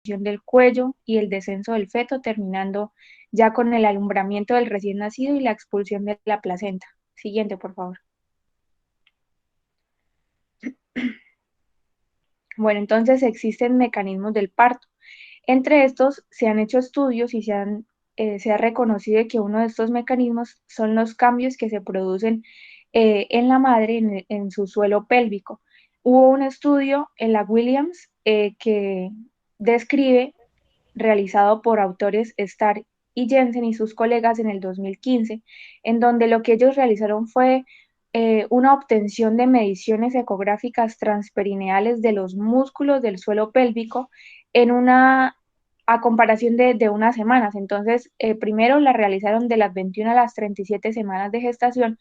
del cuello y el descenso del feto, terminando ya con el alumbramiento del recién nacido y la expulsión de la placenta. Siguiente, por favor. Bueno, entonces existen mecanismos del parto. Entre estos se han hecho estudios y se ha reconocido que uno de estos mecanismos son los cambios que se producen en la madre en su suelo pélvico. Hubo un estudio en la Williams que describe, realizado por autores Starr y Jensen y sus colegas en el 2015, en donde lo que ellos realizaron fue una obtención de mediciones ecográficas transperineales de los músculos del suelo pélvico en una a comparación de unas semanas. Entonces, primero la realizaron de las 21 a las 37 semanas de gestación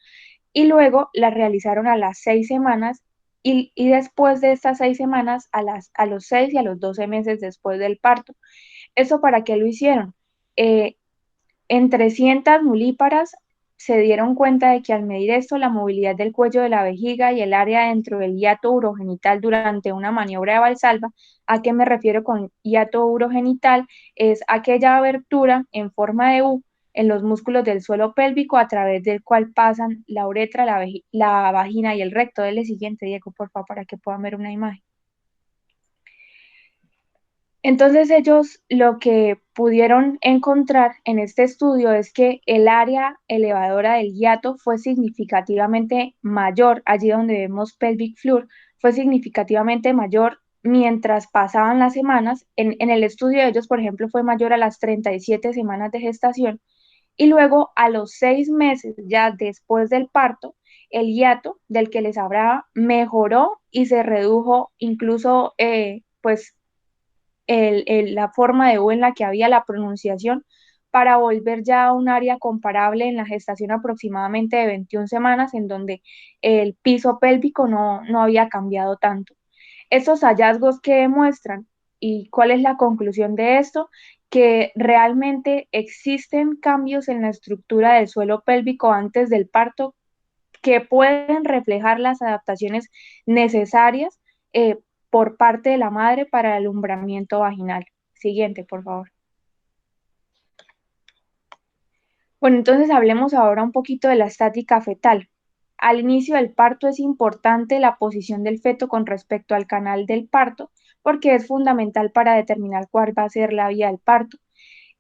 y luego la realizaron a las 6 semanas y después de estas 6 semanas a los 6 y a los 12 meses después del parto. ¿Eso para qué lo hicieron? Eh, en 300 mulíparas se dieron cuenta de que al medir esto, la movilidad del cuello de la vejiga y el área dentro del hiato urogenital durante una maniobra de Valsalva. ¿A qué me refiero con hiato urogenital? Es aquella abertura en forma de U en los músculos del suelo pélvico a través del cual pasan la uretra, la vagina y el recto. Dele siguiente, Diego, por favor, para que puedan ver una imagen. Entonces ellos lo que pudieron encontrar en este estudio es que el área elevadora del hiato fue significativamente mayor, allí donde vemos pelvic floor, fue significativamente mayor mientras pasaban las semanas. En el estudio de ellos, por ejemplo, fue mayor a las 37 semanas de gestación y luego a los 6 meses ya después del parto, el hiato del que les hablaba mejoró y se redujo incluso pues la forma de U en la que había la pronunciación para volver ya a un área comparable en la gestación aproximadamente de 21 semanas, en donde el piso pélvico no había cambiado tanto. Estos hallazgos que demuestran y cuál es la conclusión de esto, que realmente existen cambios en la estructura del suelo pélvico antes del parto que pueden reflejar las adaptaciones necesarias por parte de la madre para el alumbramiento vaginal. Siguiente, por favor. Bueno, entonces hablemos ahora un poquito de la estática fetal. Al inicio del parto es importante la posición del feto con respecto al canal del parto, porque es fundamental para determinar cuál va a ser la vía del parto.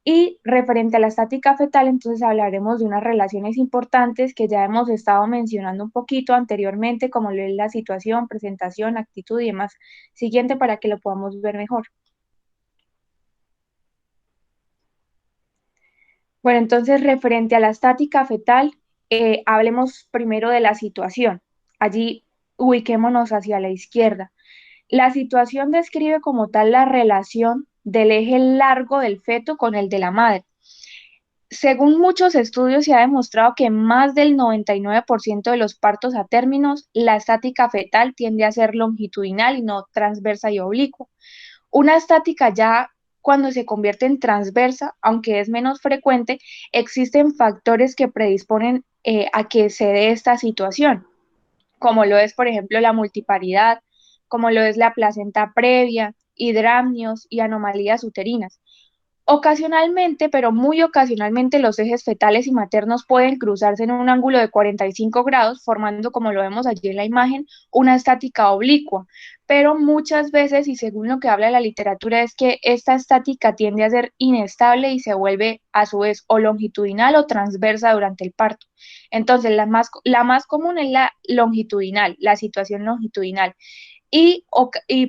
Y referente a la estática fetal, entonces hablaremos de unas relaciones importantes que ya hemos estado mencionando un poquito anteriormente, como lo es la situación, presentación, actitud y demás. Siguiente para que lo podamos ver mejor. Bueno, entonces referente a la estática fetal, hablemos primero de la situación. Allí ubiquémonos hacia la izquierda. La situación describe como tal la relación del eje largo del feto con el de la madre. Según muchos estudios, se ha demostrado que más del 99% de los partos a términos, la estática fetal tiende a ser longitudinal y no transversa y oblicua. Una estática ya cuando se convierte en transversa, aunque es menos frecuente, existen factores que predisponen a que se dé esta situación, como lo es, por ejemplo, la multiparidad, como lo es la placenta previa, hidramnios y anomalías uterinas. Ocasionalmente, pero muy ocasionalmente, los ejes fetales y maternos pueden cruzarse en un ángulo de 45 grados, formando, como lo vemos allí en la imagen, una estática oblicua. Pero muchas veces, y según lo que habla la literatura, es que esta estática tiende a ser inestable y se vuelve a su vez o longitudinal o transversa durante el parto. Entonces, la más común es la longitudinal, la situación longitudinal y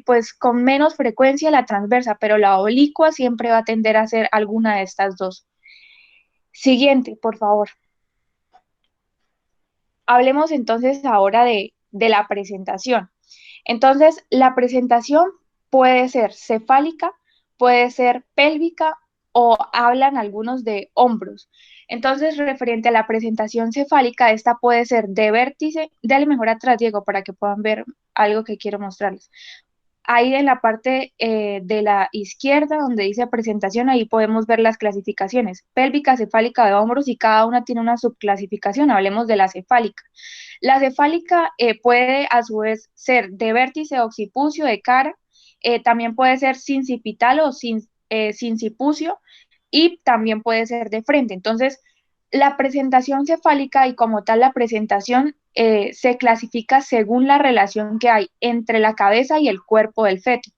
pues con menos frecuencia la transversa, pero la oblicua siempre va a tender a ser alguna de estas dos. Siguiente, por favor. Hablemos entonces ahora de la presentación. Entonces, la presentación puede ser cefálica, puede ser pélvica o hablan algunos de hombros. Entonces, referente a la presentación cefálica, esta puede ser de vértice. Dale mejor atrás, Diego, para que puedan ver algo que quiero mostrarles. Ahí en la parte de la izquierda, donde dice presentación, ahí podemos ver las clasificaciones, pélvica, cefálica, de hombros, y cada una tiene una subclasificación. Hablemos de la cefálica. La cefálica puede a su vez ser de vértice, occipucio, de cara, también puede ser sincipital o sincipucio y también puede ser de frente. Entonces, la presentación cefálica y como tal la presentación se clasifica según la relación que hay entre la cabeza y el cuerpo del feto.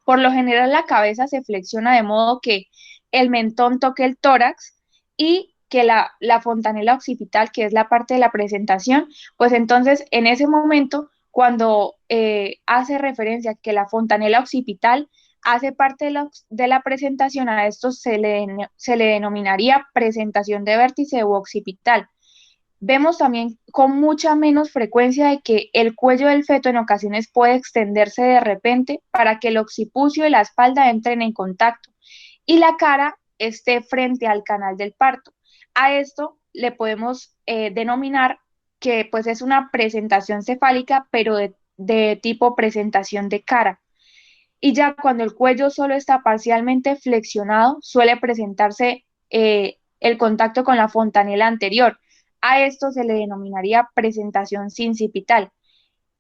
Por lo general, la cabeza se flexiona de modo que el mentón toque el tórax y que la fontanela occipital, que es la parte de la presentación, pues entonces en ese momento, cuando hace referencia a que la fontanela occipital hace parte de la presentación, a esto se le denominaría presentación de vértice u occipital. Vemos también con mucha menos frecuencia de que el cuello del feto en ocasiones puede extenderse de repente para que el occipucio y la espalda entren en contacto y la cara esté frente al canal del parto. A esto le podemos denominar que pues es una presentación cefálica, pero de tipo presentación de cara. Y ya cuando el cuello solo está parcialmente flexionado, suele presentarse el contacto con la fontanela anterior. A esto se le denominaría presentación sincipital.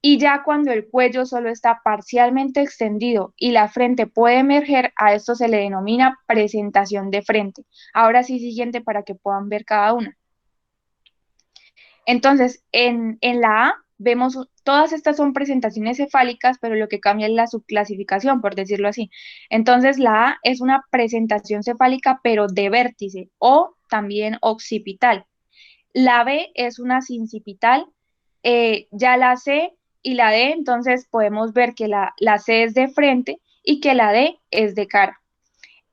Y ya cuando el cuello solo está parcialmente extendido y la frente puede emerger, a esto se le denomina presentación de frente. Ahora sí, siguiente para que puedan ver cada una. Entonces, en la A vemos, todas estas son presentaciones cefálicas, pero lo que cambia es la subclasificación, por decirlo así. Entonces, la A es una presentación cefálica, pero de vértice o también occipital. La B es una sincipital, ya la C y la D, entonces podemos ver que la C es de frente y que la D es de cara.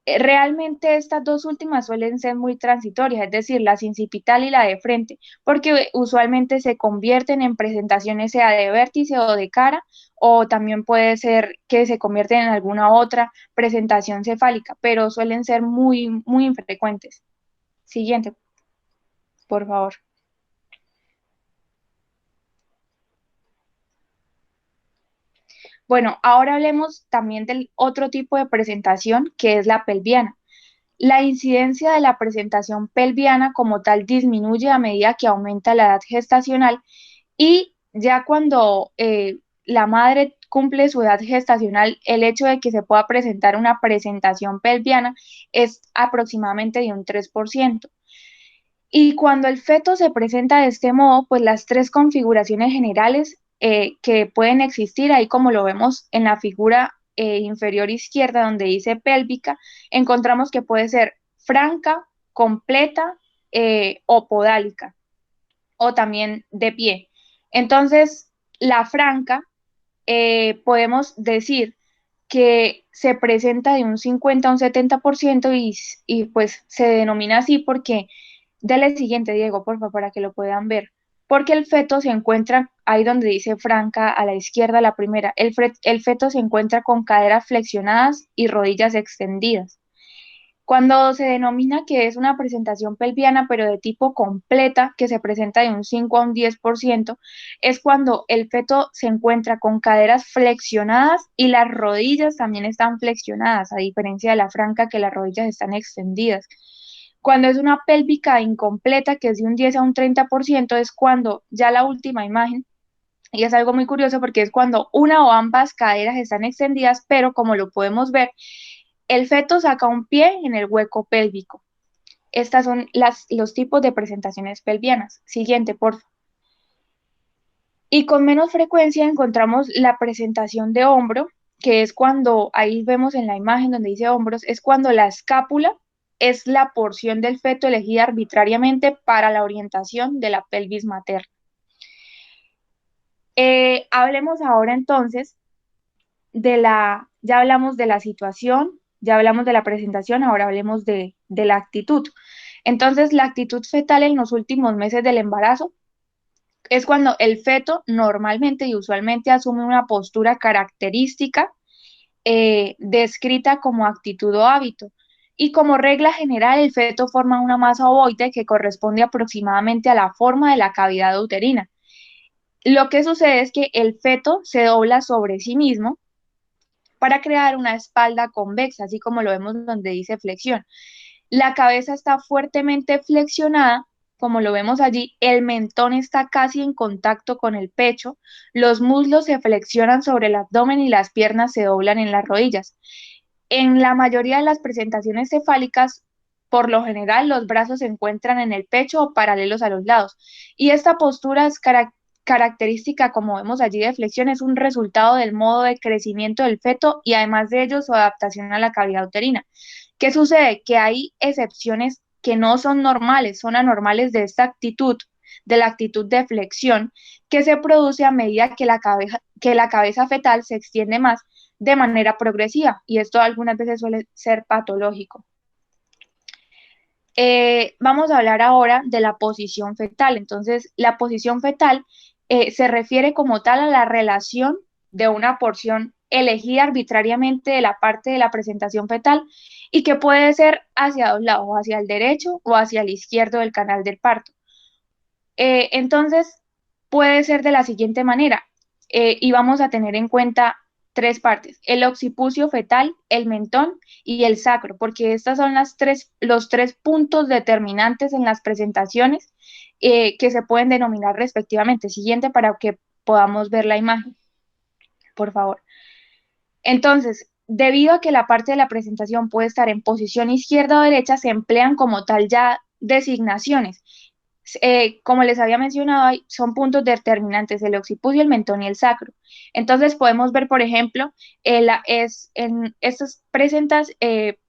Realmente estas dos últimas suelen ser muy transitorias, es decir, la sincipital y la de frente, porque usualmente se convierten en presentaciones sea de vértice o de cara, o también puede ser que se convierten en alguna otra presentación cefálica, pero suelen ser muy, muy infrecuentes. Siguiente, por favor. Bueno, ahora hablemos también del otro tipo de presentación que es la pelviana. La incidencia de la presentación pelviana como tal disminuye a medida que aumenta la edad gestacional y ya cuando la madre cumple su edad gestacional, el hecho de que se pueda presentar una presentación pelviana es aproximadamente de un 3%. Y cuando el feto se presenta de este modo, pues las tres configuraciones generales que pueden existir, ahí como lo vemos en la figura inferior izquierda donde dice pélvica, encontramos que puede ser franca, completa o podálica, o también de pie. Entonces, la franca podemos decir que se presenta de un 50 a un 70% y pues se denomina así porque, dale siguiente, Diego, por favor, para que lo puedan ver. Porque el feto se encuentra ahí donde dice franca, a la izquierda, la primera. El feto se encuentra con caderas flexionadas y rodillas extendidas. Cuando se denomina que es una presentación pelviana, pero de tipo completa, que se presenta de un 5 a un 10%, es cuando el feto se encuentra con caderas flexionadas y las rodillas también están flexionadas, a diferencia de la franca, que las rodillas están extendidas. Cuando es una pélvica incompleta, que es de un 10 a un 30%, es cuando ya la última imagen, y es algo muy curioso porque es cuando una o ambas caderas están extendidas, pero como lo podemos ver, el feto saca un pie en el hueco pélvico. Estas son los tipos de presentaciones pelvianas. Siguiente, por favor. Y con menos frecuencia encontramos la presentación de hombro, que es cuando, ahí vemos en la imagen donde dice hombros, es cuando la escápula es la porción del feto elegida arbitrariamente para la orientación de la pelvis materna. Hablemos ahora entonces ya hablamos de la situación, ya hablamos de la presentación, ahora hablemos de la actitud. Entonces, la actitud fetal en los últimos meses del embarazo es cuando el feto normalmente y usualmente asume una postura característica descrita como actitud o hábito. Y como regla general, el feto forma una masa ovoide que corresponde aproximadamente a la forma de la cavidad uterina. Lo que sucede es que el feto se dobla sobre sí mismo para crear una espalda convexa, así como lo vemos donde dice flexión. La cabeza está fuertemente flexionada como lo vemos allí, el mentón está casi en contacto con el pecho, los muslos se flexionan sobre el abdomen y las piernas se doblan en las rodillas. En la mayoría de las presentaciones cefálicas, por lo general, los brazos se encuentran en el pecho o paralelos a los lados. Y esta postura es característica, como vemos allí, de flexión, es un resultado del modo de crecimiento del feto y además de ello su adaptación a la cavidad uterina. ¿Qué sucede? Que hay excepciones que no son normales, son anormales de esta actitud, de la actitud de flexión, que se produce a medida que la cabeza fetal se extiende más de manera progresiva, y esto algunas veces suele ser patológico. Vamos a hablar ahora de la posición fetal. Entonces, la posición fetal se refiere como tal a la relación de una porción elegida arbitrariamente de la parte de la presentación fetal y que puede ser hacia dos lados, hacia el derecho o hacia el izquierdo del canal del parto. Entonces, puede ser de la siguiente manera, y vamos a tener en cuenta tres partes: el occipucio fetal, el mentón y el sacro, porque estas son los tres puntos determinantes en las presentaciones que se pueden denominar respectivamente. Siguiente para que podamos ver la imagen, por favor. Entonces, debido a que la parte de la presentación puede estar en posición izquierda o derecha, se emplean como tal ya designaciones. Como les había mencionado, son puntos determinantes: el occipucio, el mentón y el sacro. Entonces podemos ver, por ejemplo, en estas presentas,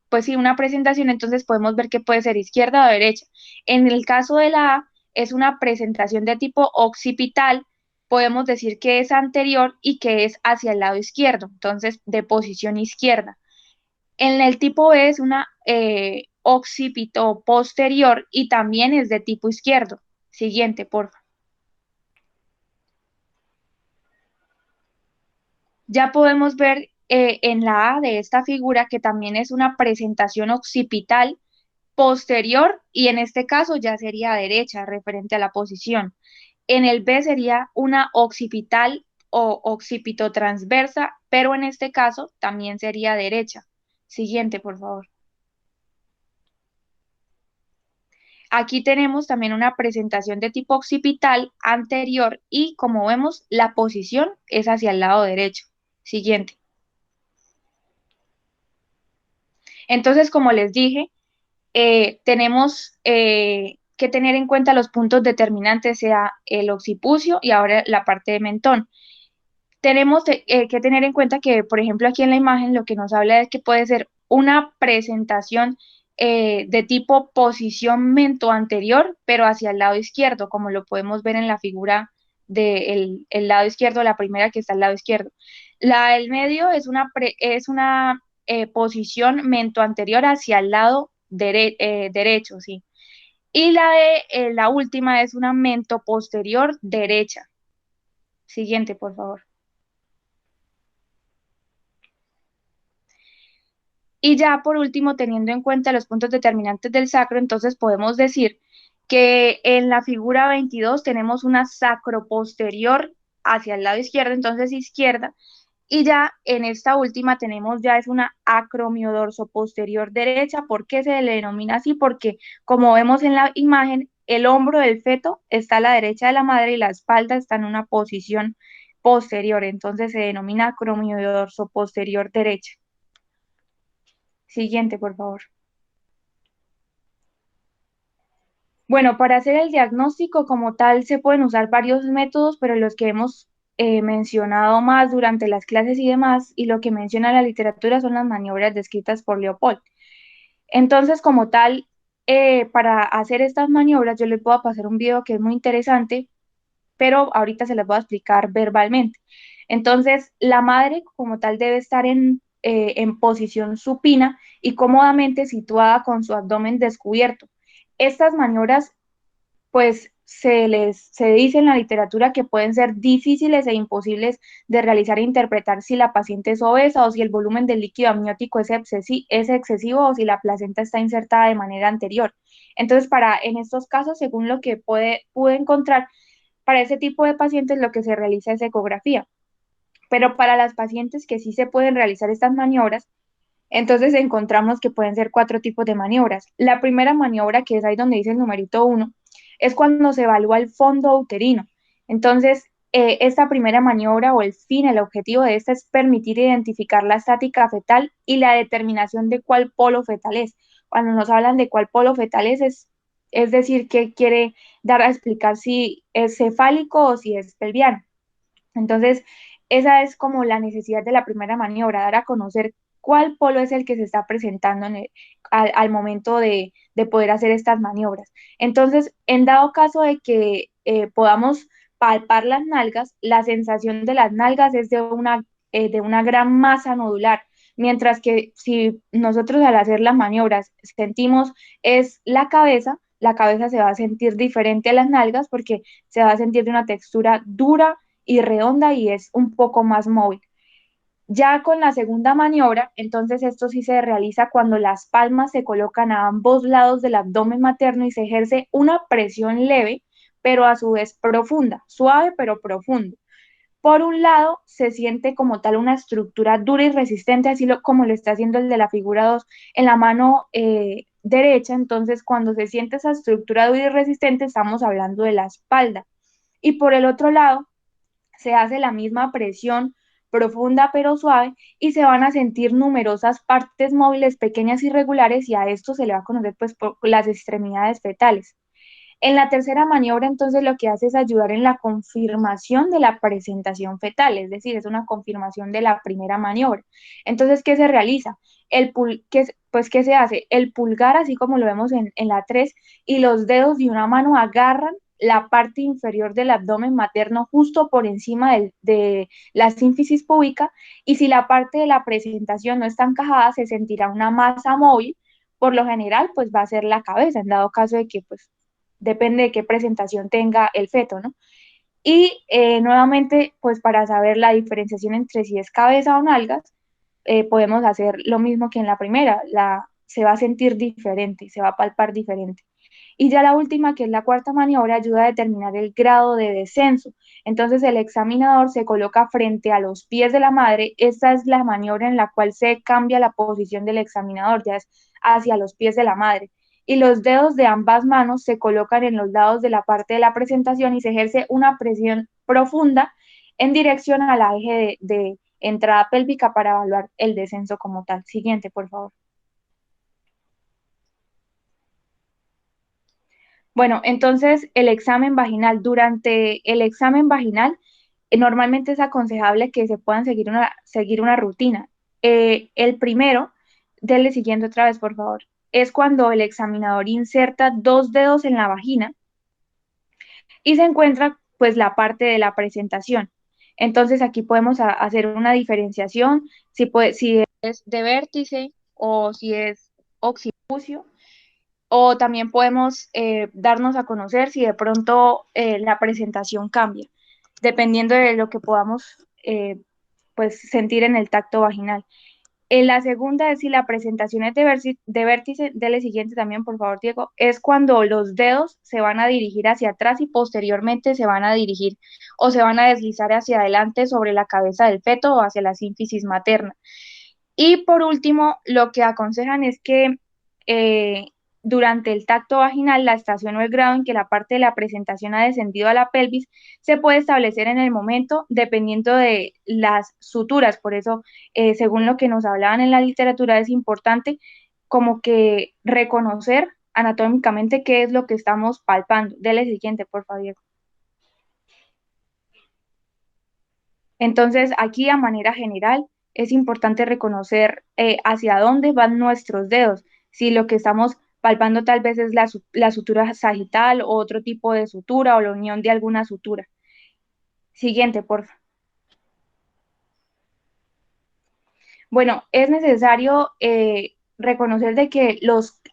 pues sí, una presentación, entonces podemos ver que puede ser izquierda o derecha. En el caso de la A, es una presentación de tipo occipital, podemos decir que es anterior y que es hacia el lado izquierdo, entonces de posición izquierda. En el tipo B es una occipito posterior y también es de tipo izquierdo. Siguiente, por favor. Ya podemos ver en la A de esta figura que también es una presentación occipital posterior y en este caso ya sería derecha referente a la posición. En el B sería una occipital o occipito transversa, pero en este caso también sería derecha. Siguiente, por favor. Aquí tenemos también una presentación de tipo occipital anterior y, como vemos, la posición es hacia el lado derecho. Siguiente. Entonces, como les dije, tenemos que tener en cuenta los puntos determinantes, sea el occipucio y ahora la parte de mentón. Tenemos que tener en cuenta que, por ejemplo, aquí en la imagen lo que nos habla es que puede ser una presentación de tipo posición mento anterior, pero hacia el lado izquierdo, como lo podemos ver en la figura del el lado izquierdo, la primera que está al lado izquierdo. La del medio es una posición mento anterior hacia el lado derecho, sí. Y la de la última es una mento posterior derecha. Siguiente, por favor. Y ya por último, teniendo en cuenta los puntos determinantes del sacro, entonces podemos decir que en la figura 22 tenemos una sacro posterior hacia el lado izquierdo, entonces izquierda, y ya en esta última tenemos ya es una acromiodorso posterior derecha. ¿Por qué se le denomina así? Porque como vemos en la imagen, el hombro del feto está a la derecha de la madre y la espalda está en una posición posterior, entonces se denomina acromiodorso posterior derecha. Siguiente, por favor. Bueno, para hacer el diagnóstico como tal se pueden usar varios métodos, pero los que hemos mencionado más durante las clases y demás, y lo que menciona la literatura son las maniobras descritas por Leopold. Entonces, como tal, para hacer estas maniobras, yo les voy a pasar un video que es muy interesante, pero ahorita se las voy a explicar verbalmente. Entonces, la madre como tal debe estar en posición supina y cómodamente situada con su abdomen descubierto. Estas maniobras, pues, se dice en la literatura que pueden ser difíciles e imposibles de realizar e interpretar si la paciente es obesa o si el volumen del líquido amniótico es excesivo o si la placenta está insertada de manera anterior. Entonces, en estos casos, según lo que pude encontrar, para ese tipo de pacientes lo que se realiza es ecografía. Pero para las pacientes que sí se pueden realizar estas maniobras, entonces encontramos que pueden ser cuatro tipos de maniobras. La primera maniobra, que es ahí donde dice el numerito 1, es cuando se evalúa el fondo uterino. Entonces, esta primera maniobra o el fin, el objetivo de esta es permitir identificar la estática fetal y la determinación de cuál polo fetal es. Cuando nos hablan de cuál polo fetal es decir, que quiere dar a explicar si es cefálico o si es pelviano. Entonces, esa es como la necesidad de la primera maniobra, dar a conocer cuál polo es el que se está presentando al momento de poder hacer estas maniobras. Entonces, en dado caso de que podamos palpar las nalgas, la sensación de las nalgas es de una gran masa nodular, mientras que si nosotros al hacer las maniobras sentimos es la cabeza se va a sentir diferente a las nalgas porque se va a sentir de una textura dura y redonda y es un poco más móvil. Ya con la segunda maniobra, entonces esto sí se realiza cuando las palmas se colocan a ambos lados del abdomen materno y se ejerce una presión leve, pero a su vez profunda, suave pero profundo. Por un lado, se siente como tal una estructura dura y resistente, como lo está haciendo el de la figura 2 en la mano derecha. Entonces, cuando se siente esa estructura dura y resistente, estamos hablando de la espalda. Y por el otro lado, se hace la misma presión profunda pero suave y se van a sentir numerosas partes móviles pequeñas y regulares y a esto se le va a conocer pues por las extremidades fetales. En la tercera maniobra, entonces, lo que hace es ayudar en la confirmación de la presentación fetal, es decir, es una confirmación de la primera maniobra. Entonces, ¿qué se realiza? ¿Qué se hace? El pulgar, así como lo vemos en la 3 y los dedos de una mano agarran la parte inferior del abdomen materno justo por encima de la sínfisis púbica y si la parte de la presentación no está encajada, se sentirá una masa móvil, por lo general, pues va a ser la cabeza, en dado caso de que pues depende de qué presentación tenga el feto, ¿no? Y nuevamente, pues para saber la diferenciación entre si es cabeza o nalgas, podemos hacer lo mismo que en la primera, se va a sentir diferente, se va a palpar diferente. Y ya la última, que es la cuarta maniobra, ayuda a determinar el grado de descenso. Entonces el examinador se coloca frente a los pies de la madre. Esta es la maniobra en la cual se cambia la posición del examinador, ya es hacia los pies de la madre. Y los dedos de ambas manos se colocan en los lados de la parte de la presentación y se ejerce una presión profunda en dirección a la eje de entrada pélvica para evaluar el descenso como tal. Siguiente, por favor. Bueno, entonces el examen vaginal, durante el examen vaginal, normalmente es aconsejable que se puedan seguir una rutina. El primero, denle siguiendo otra vez, por favor, es cuando el examinador inserta dos dedos en la vagina y se encuentra pues la parte de la presentación. Entonces aquí podemos hacer una diferenciación si es de vértice o si es occipucio o también podemos darnos a conocer si de pronto la presentación cambia, dependiendo de lo que podamos pues sentir en el tacto vaginal. En la segunda es si la presentación es de vértice, dele siguiente también, por favor, Diego, es cuando los dedos se van a dirigir hacia atrás y posteriormente se van a dirigir o se van a deslizar hacia adelante sobre la cabeza del feto o hacia la sínfisis materna. Y por último, lo que aconsejan es que eh, durante el tacto vaginal, la estación o el grado en que la parte de la presentación ha descendido a la pelvis se puede establecer en el momento dependiendo de las suturas. Por eso, según lo que nos hablaban en la literatura, es importante como que reconocer anatómicamente qué es lo que estamos palpando. Dele siguiente, por favor. Entonces, aquí a manera general es importante reconocer hacia dónde van nuestros dedos. Si lo que estamos palpando tal vez es la sutura sagital o otro tipo de sutura o la unión de alguna sutura. Siguiente, por favor. Bueno, es necesario reconocer de que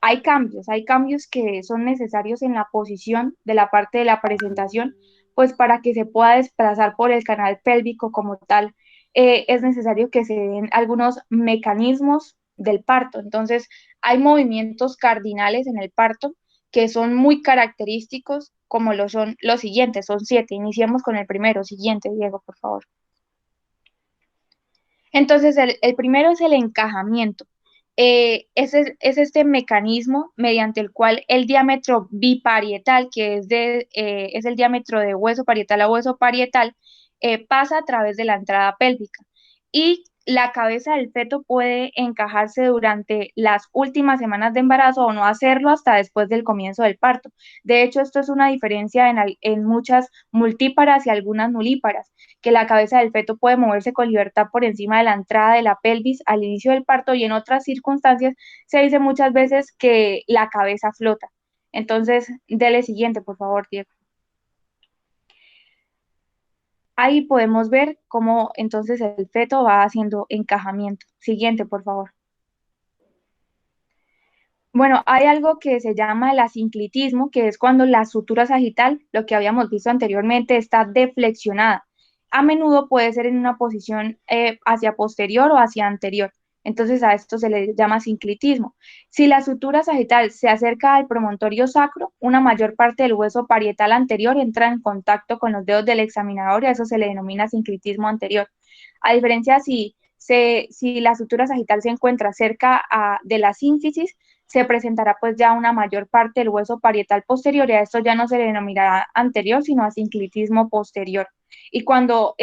hay cambios que son necesarios en la posición de la parte de la presentación, pues para que se pueda desplazar por el canal pélvico como tal, es necesario que se den algunos mecanismos del parto. Entonces, hay movimientos cardinales en el parto que son muy característicos, como lo son los siguientes, son 7. Iniciamos con el primero. Siguiente, Diego, por favor. Entonces, el primero es el encajamiento. Es este mecanismo mediante el cual el diámetro biparietal, que es el diámetro de hueso parietal a hueso parietal, pasa a través de la entrada pélvica. Y la cabeza del feto puede encajarse durante las últimas semanas de embarazo o no hacerlo hasta después del comienzo del parto. De hecho, esto es una diferencia en muchas multíparas y algunas nulíparas, que la cabeza del feto puede moverse con libertad por encima de la entrada de la pelvis al inicio del parto, y en otras circunstancias se dice muchas veces que la cabeza flota. Entonces, dele siguiente, por favor, Diego. Ahí podemos ver cómo entonces el feto va haciendo encajamiento. Siguiente, por favor. Bueno, hay algo que se llama el asinclitismo, que es cuando la sutura sagital, lo que habíamos visto anteriormente, está deflexionada. A menudo puede ser en una posición hacia posterior o hacia anterior. Entonces a esto se le llama sinclitismo. Si la sutura sagital se acerca al promontorio sacro, una mayor parte del hueso parietal anterior entra en contacto con los dedos del examinador, y a eso se le denomina sinclitismo anterior. A diferencia si la sutura sagital se encuentra cerca de la sínfisis, se presentará pues ya una mayor parte del hueso parietal posterior, y a esto ya no se le denominará anterior, sino asinclitismo posterior. Y cuando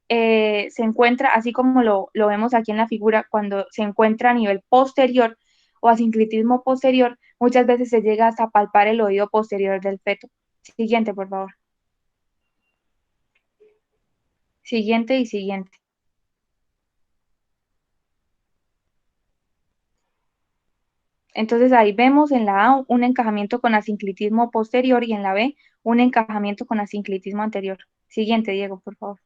se encuentra, así como lo vemos aquí en la figura, cuando se encuentra a nivel posterior o asinclitismo posterior, muchas veces se llega hasta palpar el oído posterior del feto. Siguiente, por favor. Siguiente y siguiente. Entonces ahí vemos en la A un encajamiento con asinclitismo posterior y en la B un encajamiento con asinclitismo anterior. Siguiente, Diego, por favor.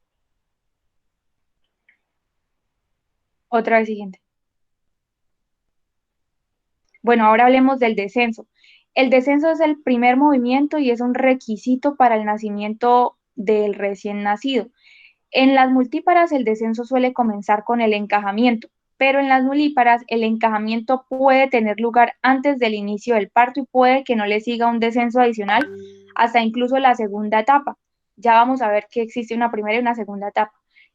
Otra vez siguiente. Bueno, ahora hablemos del descenso. El descenso es el primer movimiento y es un requisito para el nacimiento del recién nacido. En las multíparas el descenso suele comenzar con el encajamiento, pero en las nulíparas el encajamiento puede tener lugar antes del inicio del parto y puede que no le siga un descenso adicional hasta incluso la segunda etapa. Ya vamos a ver que existe una primera y una segunda etapa.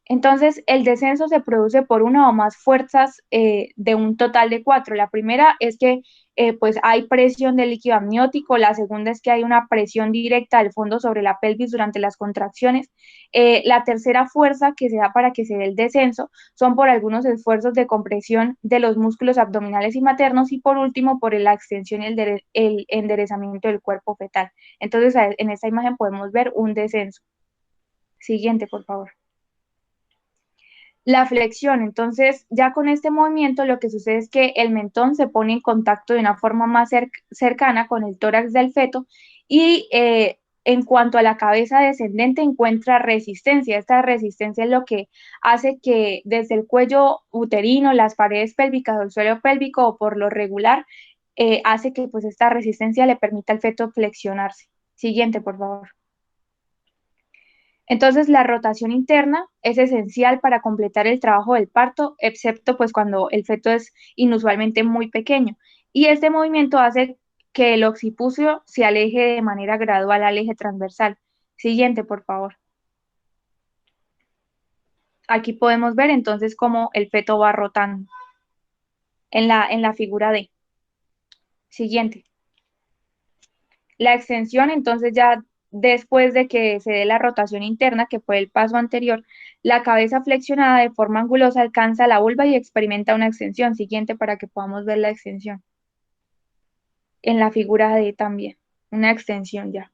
Entonces, el descenso se produce por una o más fuerzas de un total de cuatro. La primera es que pues hay presión del líquido amniótico. La segunda es que hay una presión directa del fondo sobre la pelvis durante las contracciones. La tercera fuerza que se da para que se dé el descenso son por algunos esfuerzos de compresión de los músculos abdominales y maternos, y por último por la extensión y el enderezamiento del cuerpo fetal. Entonces, en esta imagen podemos ver un descenso. Siguiente, por favor. La flexión, entonces ya con este movimiento lo que sucede es que el mentón se pone en contacto de una forma más cercana con el tórax del feto, y en cuanto a la cabeza descendente encuentra resistencia. Esta resistencia es lo que hace que desde el cuello uterino, las paredes pélvicas o el suelo pélvico o por lo regular, hace que pues esta resistencia le permita al feto flexionarse. Siguiente, por favor. Entonces, la rotación interna es esencial para completar el trabajo del parto, excepto pues cuando el feto es inusualmente muy pequeño. Y este movimiento hace que el occipucio se aleje de manera gradual al eje transversal. Siguiente, por favor. Aquí podemos ver entonces cómo el feto va rotando en la figura D. Siguiente. La extensión, entonces ya después de que se dé la rotación interna, que fue el paso anterior, la cabeza flexionada de forma angulosa alcanza la vulva y experimenta una extensión. Siguiente para que podamos ver la extensión. En la figura D también, una extensión ya.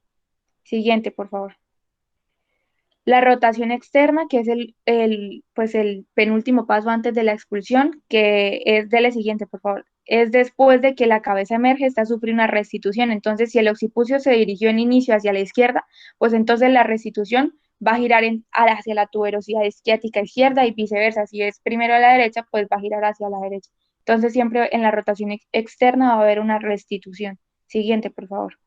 Siguiente, por favor. La rotación externa, que es pues el penúltimo paso antes de la expulsión, que es de la siguiente, por favor. Es después de que la cabeza emerge, está sufriendo una restitución. Entonces, si el occipucio se dirigió en inicio hacia la izquierda, pues entonces la restitución va a girar hacia la tuberosidad isquiática izquierda y viceversa. Si es primero a la derecha, pues va a girar hacia la derecha. Entonces, siempre en la rotación externa va a haber una restitución. Siguiente, por favor.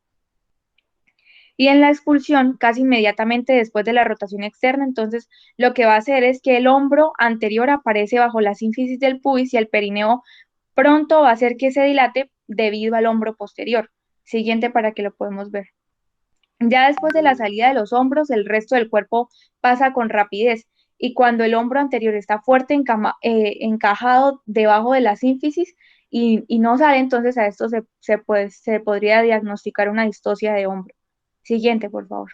Y en la expulsión, casi inmediatamente después de la rotación externa, entonces lo que va a hacer es que el hombro anterior aparece bajo la sínfisis del pubis, y el perineo pronto va a hacer que se dilate debido al hombro posterior. Siguiente para que lo podamos ver. Ya después de la salida de los hombros, el resto del cuerpo pasa con rapidez, y cuando el hombro anterior está fuerte encajado debajo de la sínfisis, y no sale, entonces a esto se podría diagnosticar una distocia de hombro. Siguiente, por favor.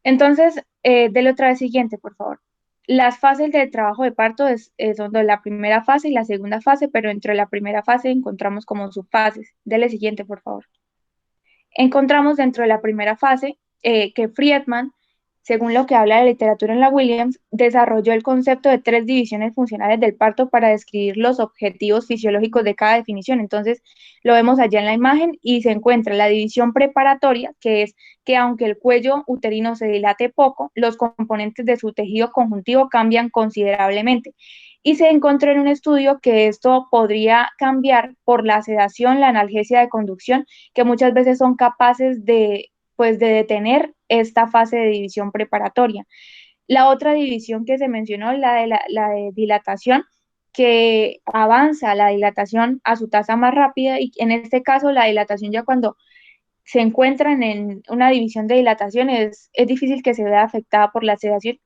Entonces, dele otra vez siguiente, por favor. Las fases del trabajo de parto son de la primera fase y la segunda fase, pero entre la primera fase encontramos como subfases. Dele siguiente, por favor. Encontramos dentro de la primera fase que Friedman, según lo que habla la literatura en la Williams, desarrolló el concepto de tres divisiones funcionales del parto para describir los objetivos fisiológicos de cada definición. Entonces, lo vemos allá en la imagen y se encuentra la división preparatoria, que es que aunque el cuello uterino se dilate poco, los componentes de su tejido conjuntivo cambian considerablemente y se encontró en un estudio que esto podría cambiar por la sedación, la analgesia de conducción, que muchas veces son capaces de, pues, de detener esta fase de división preparatoria. La otra división que se mencionó, la de dilatación, que avanza la dilatación a su tasa más rápida y en este caso la dilatación ya cuando se encuentran en una división de dilatación es difícil que se vea afectada por la sedación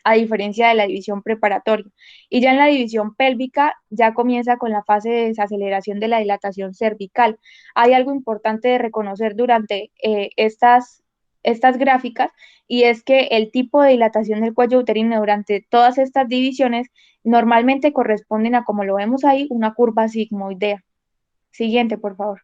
a diferencia de la división preparatoria. Y ya en la división pélvica ya comienza con la fase de desaceleración de la dilatación cervical. Hay algo importante de reconocer durante estas gráficas y es que el tipo de dilatación del cuello uterino durante todas estas divisiones normalmente corresponden a, como lo vemos ahí, una curva sigmoidea. Siguiente, por favor.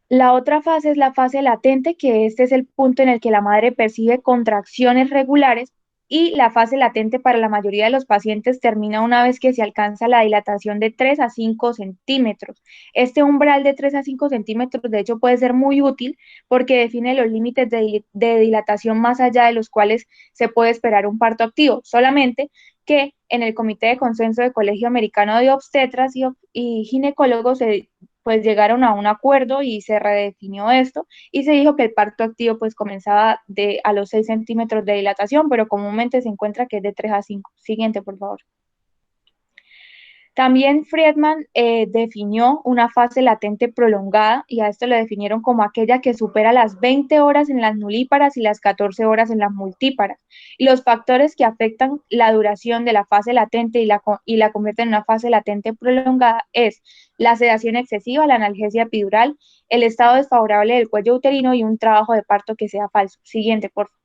La otra fase es la fase latente, que este es el punto en el que la madre percibe contracciones regulares y la fase latente para la mayoría de los pacientes termina una vez que se alcanza la dilatación de 3 a 5 centímetros. Este umbral de 3 a 5 centímetros de hecho puede ser muy útil porque define los límites de dilatación más allá de los cuales se puede esperar un parto activo, solamente que en el Comité de Consenso del Colegio Americano de Obstetras y Ginecólogos se pues llegaron a un acuerdo y se redefinió esto y se dijo que el parto activo pues comenzaba a los 6 centímetros de dilatación, pero comúnmente se encuentra que es de 3 a 5. Siguiente, por favor. También Friedman definió una fase latente prolongada y a esto lo definieron como aquella que supera las 20 horas en las nulíparas y las 14 horas en las multíparas. Y los factores que afectan la duración de la fase latente y la convierten en una fase latente prolongada es la sedación excesiva, la analgesia epidural, el estado desfavorable del cuello uterino y un trabajo de parto que sea falso. Siguiente, por favor.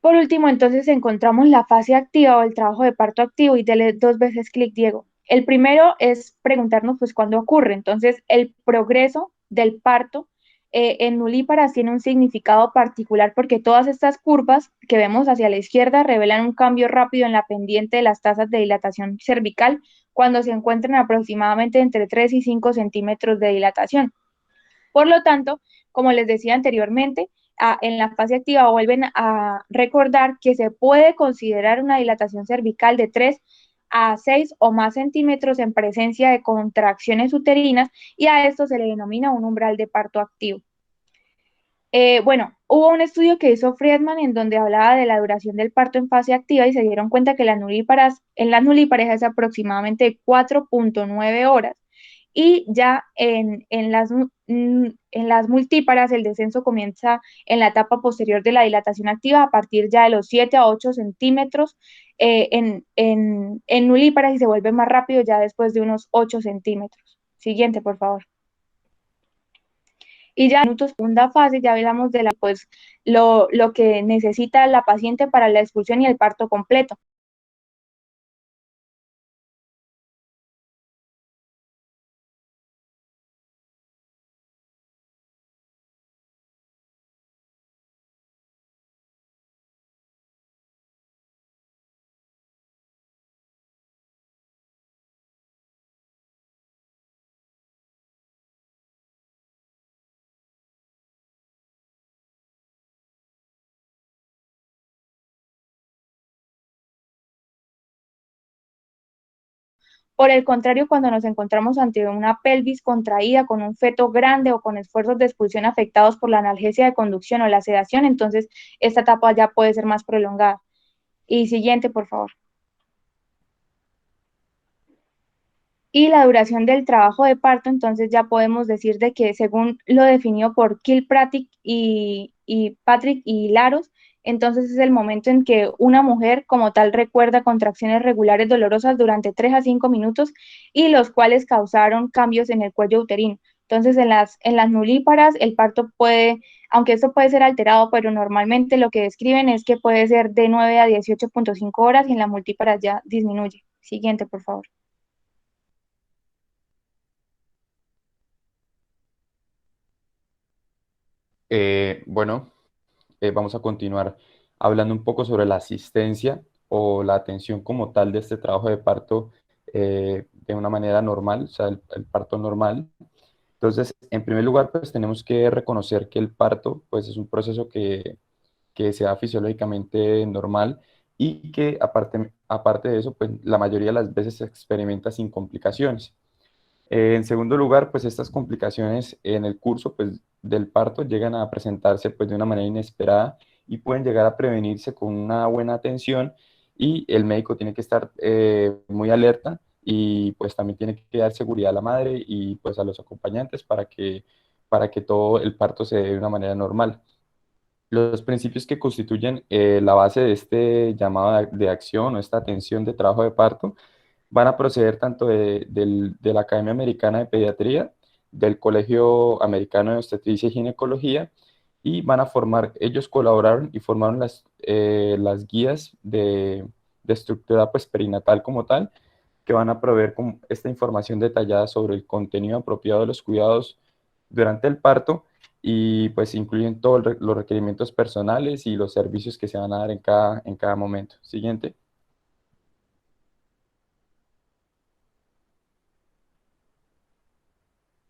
Por último, entonces encontramos la fase activa o el trabajo de parto activo y dele dos veces clic, Diego. El primero es preguntarnos pues cuándo ocurre. Entonces, el progreso del parto en nulíparas tiene un significado particular porque todas estas curvas que vemos hacia la izquierda revelan un cambio rápido en la pendiente de las tasas de dilatación cervical cuando se encuentran aproximadamente entre 3 y 5 centímetros de dilatación. Por lo tanto, como les decía anteriormente, en la fase activa vuelven a recordar que se puede considerar una dilatación cervical de 3 a 6 o más centímetros en presencia de contracciones uterinas y a esto se le denomina un umbral de parto activo. Bueno, hubo un estudio que hizo Friedman en donde hablaba de la duración del parto en fase activa y se dieron cuenta que en las nulíparas es aproximadamente 4.9 horas y ya en las multíparas el descenso comienza en la etapa posterior de la dilatación activa a partir ya de los 7 a 8 centímetros en nulíparas y se vuelve más rápido ya después de unos 8 centímetros. Siguiente, por favor. Y ya en minutos, segunda fase, ya hablamos de pues, lo que necesita la paciente para la expulsión y el parto completo. Por el contrario, cuando nos encontramos ante una pelvis contraída con un feto grande o con esfuerzos de expulsión afectados por la analgesia de conducción o la sedación, entonces esta etapa ya puede ser más prolongada. Y siguiente, por favor. Y la duración del trabajo de parto, entonces ya podemos decir de que según lo definido por Kilpatrick y Patrick y Laros, Entonces es el momento en que una mujer como tal recuerda contracciones regulares dolorosas durante 3 a 5 minutos y los cuales causaron cambios en el cuello uterino. Entonces en las nulíparas el parto puede, aunque esto puede ser alterado, pero normalmente lo que describen es que puede ser de 9 a 18,5 horas y en la multíparas ya disminuye. Siguiente, por favor. Bueno, vamos a continuar hablando un poco sobre la asistencia o la atención como tal de este trabajo de parto de una manera normal, o sea, el parto normal. Entonces, en primer lugar, pues tenemos que reconocer que el parto, pues es un proceso que sea fisiológicamente normal y que aparte de eso, pues la mayoría de las veces se experimenta sin complicaciones. En segundo lugar, pues estas complicaciones en el curso pues, del parto llegan a presentarse pues, de una manera inesperada y pueden llegar a prevenirse con una buena atención y el médico tiene que estar muy alerta y pues también tiene que dar seguridad a la madre y pues a los acompañantes para que todo el parto se dé de una manera normal. Los principios que constituyen la base de este llamado de acción o esta atención de trabajo de parto van a proceder tanto de la Academia Americana de Pediatría, del Colegio Americano de Obstetricia y Ginecología, y van a formar, ellos colaboraron y formaron las guías de estructura pues, perinatal como tal, que van a proveer con esta información detallada sobre el contenido apropiado de los cuidados durante el parto y pues incluyen todos los requerimientos personales y los servicios que se van a dar en cada momento. Siguiente.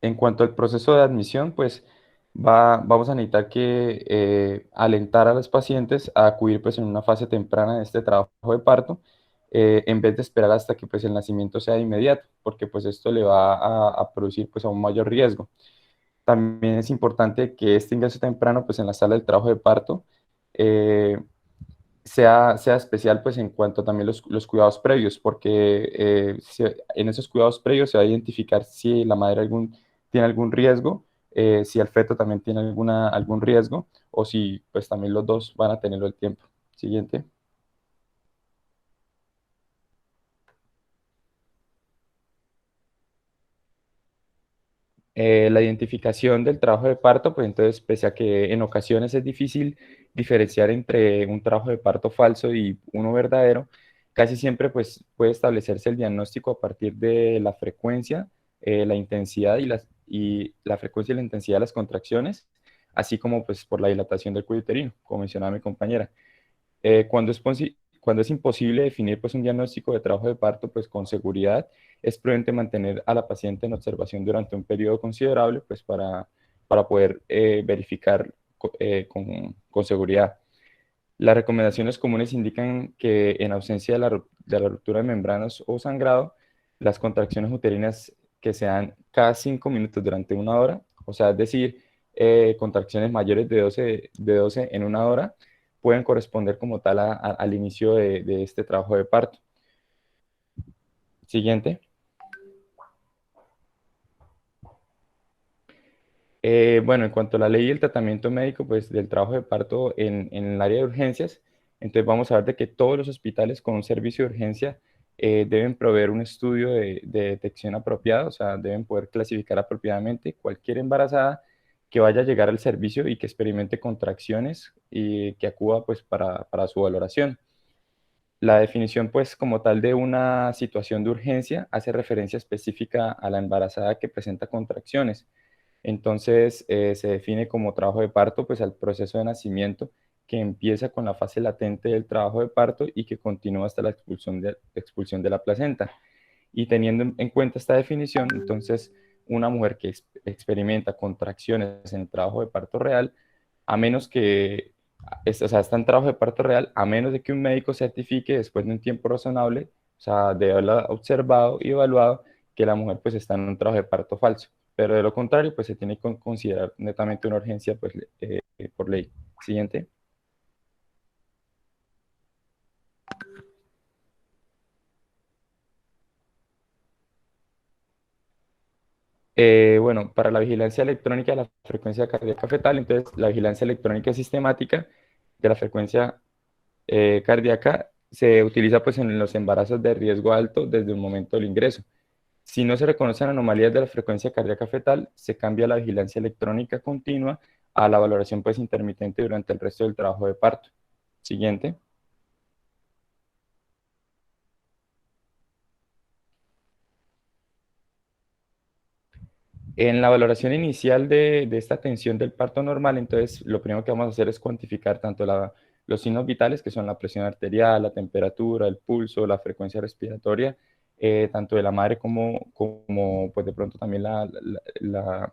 En cuanto al proceso de admisión, pues vamos a necesitar que alentar a los pacientes a acudir pues en una fase temprana de este trabajo de parto, en vez de esperar hasta que pues el nacimiento sea inmediato, porque pues esto le va a producir pues a un mayor riesgo. También es importante que este ingreso temprano pues en la sala del trabajo de parto eh, sea especial pues en cuanto también los cuidados previos, porque en esos cuidados previos se va a identificar si la madre tiene algún riesgo, si el feto también tiene algún riesgo, o si pues también los dos van a tenerlo el tiempo. Siguiente. La identificación del trabajo de parto, pues entonces, pese a que en ocasiones es difícil diferenciar entre un trabajo de parto falso y uno verdadero, casi siempre pues puede establecerse el diagnóstico a partir de la frecuencia, la intensidad y la frecuencia y la intensidad de las contracciones, así como pues por la dilatación del cuello uterino, como mencionaba mi compañera. Cuando es imposible definir pues, un diagnóstico de trabajo de parto pues, con seguridad, es prudente mantener a la paciente en observación durante un periodo considerable pues, para poder verificar con seguridad. Las recomendaciones comunes indican que en ausencia de la ruptura de membranas o sangrado, las contracciones uterinas que se dan cada 5 minutos durante una hora, o sea, es decir, contracciones mayores de 12 en una hora, pueden corresponder como tal al inicio de este trabajo de parto. Siguiente. Bueno, en cuanto a la ley y el tratamiento médico, pues del trabajo de parto en el área de urgencias, entonces vamos a ver de que todos los hospitales con un servicio de urgencia deben proveer un estudio de detección apropiado, o sea, deben poder clasificar apropiadamente cualquier embarazada que vaya a llegar al servicio y que experimente contracciones y que acuda pues para su valoración. La definición, pues, como tal de una situación de urgencia hace referencia específica a la embarazada que presenta contracciones. Entonces, se define como trabajo de parto, pues, al proceso de nacimiento que empieza con la fase latente del trabajo de parto y que continúa hasta la expulsión de la placenta. Y teniendo en cuenta esta definición, entonces, una mujer que experimenta contracciones en el trabajo de parto real, a menos que, o sea, está en trabajo de parto real, a menos de que un médico certifique después de un tiempo razonable, o sea, de haberla observado y evaluado, que la mujer pues está en un trabajo de parto falso. Pero de lo contrario, pues se tiene que considerar netamente una urgencia pues, por ley. Siguiente. Bueno, para la vigilancia electrónica de la frecuencia cardíaca fetal, entonces la vigilancia electrónica sistemática de la frecuencia cardíaca se utiliza pues en los embarazos de riesgo alto desde el momento del ingreso. Si no se reconocen anomalías de la frecuencia cardíaca fetal, se cambia la vigilancia electrónica continua a la valoración pues intermitente durante el resto del trabajo de parto. Siguiente. En la valoración inicial de esta tensión del parto normal, entonces lo primero que vamos a hacer es cuantificar tanto los signos vitales, que son la presión arterial, la temperatura, el pulso, la frecuencia respiratoria, tanto de la madre como pues de pronto también la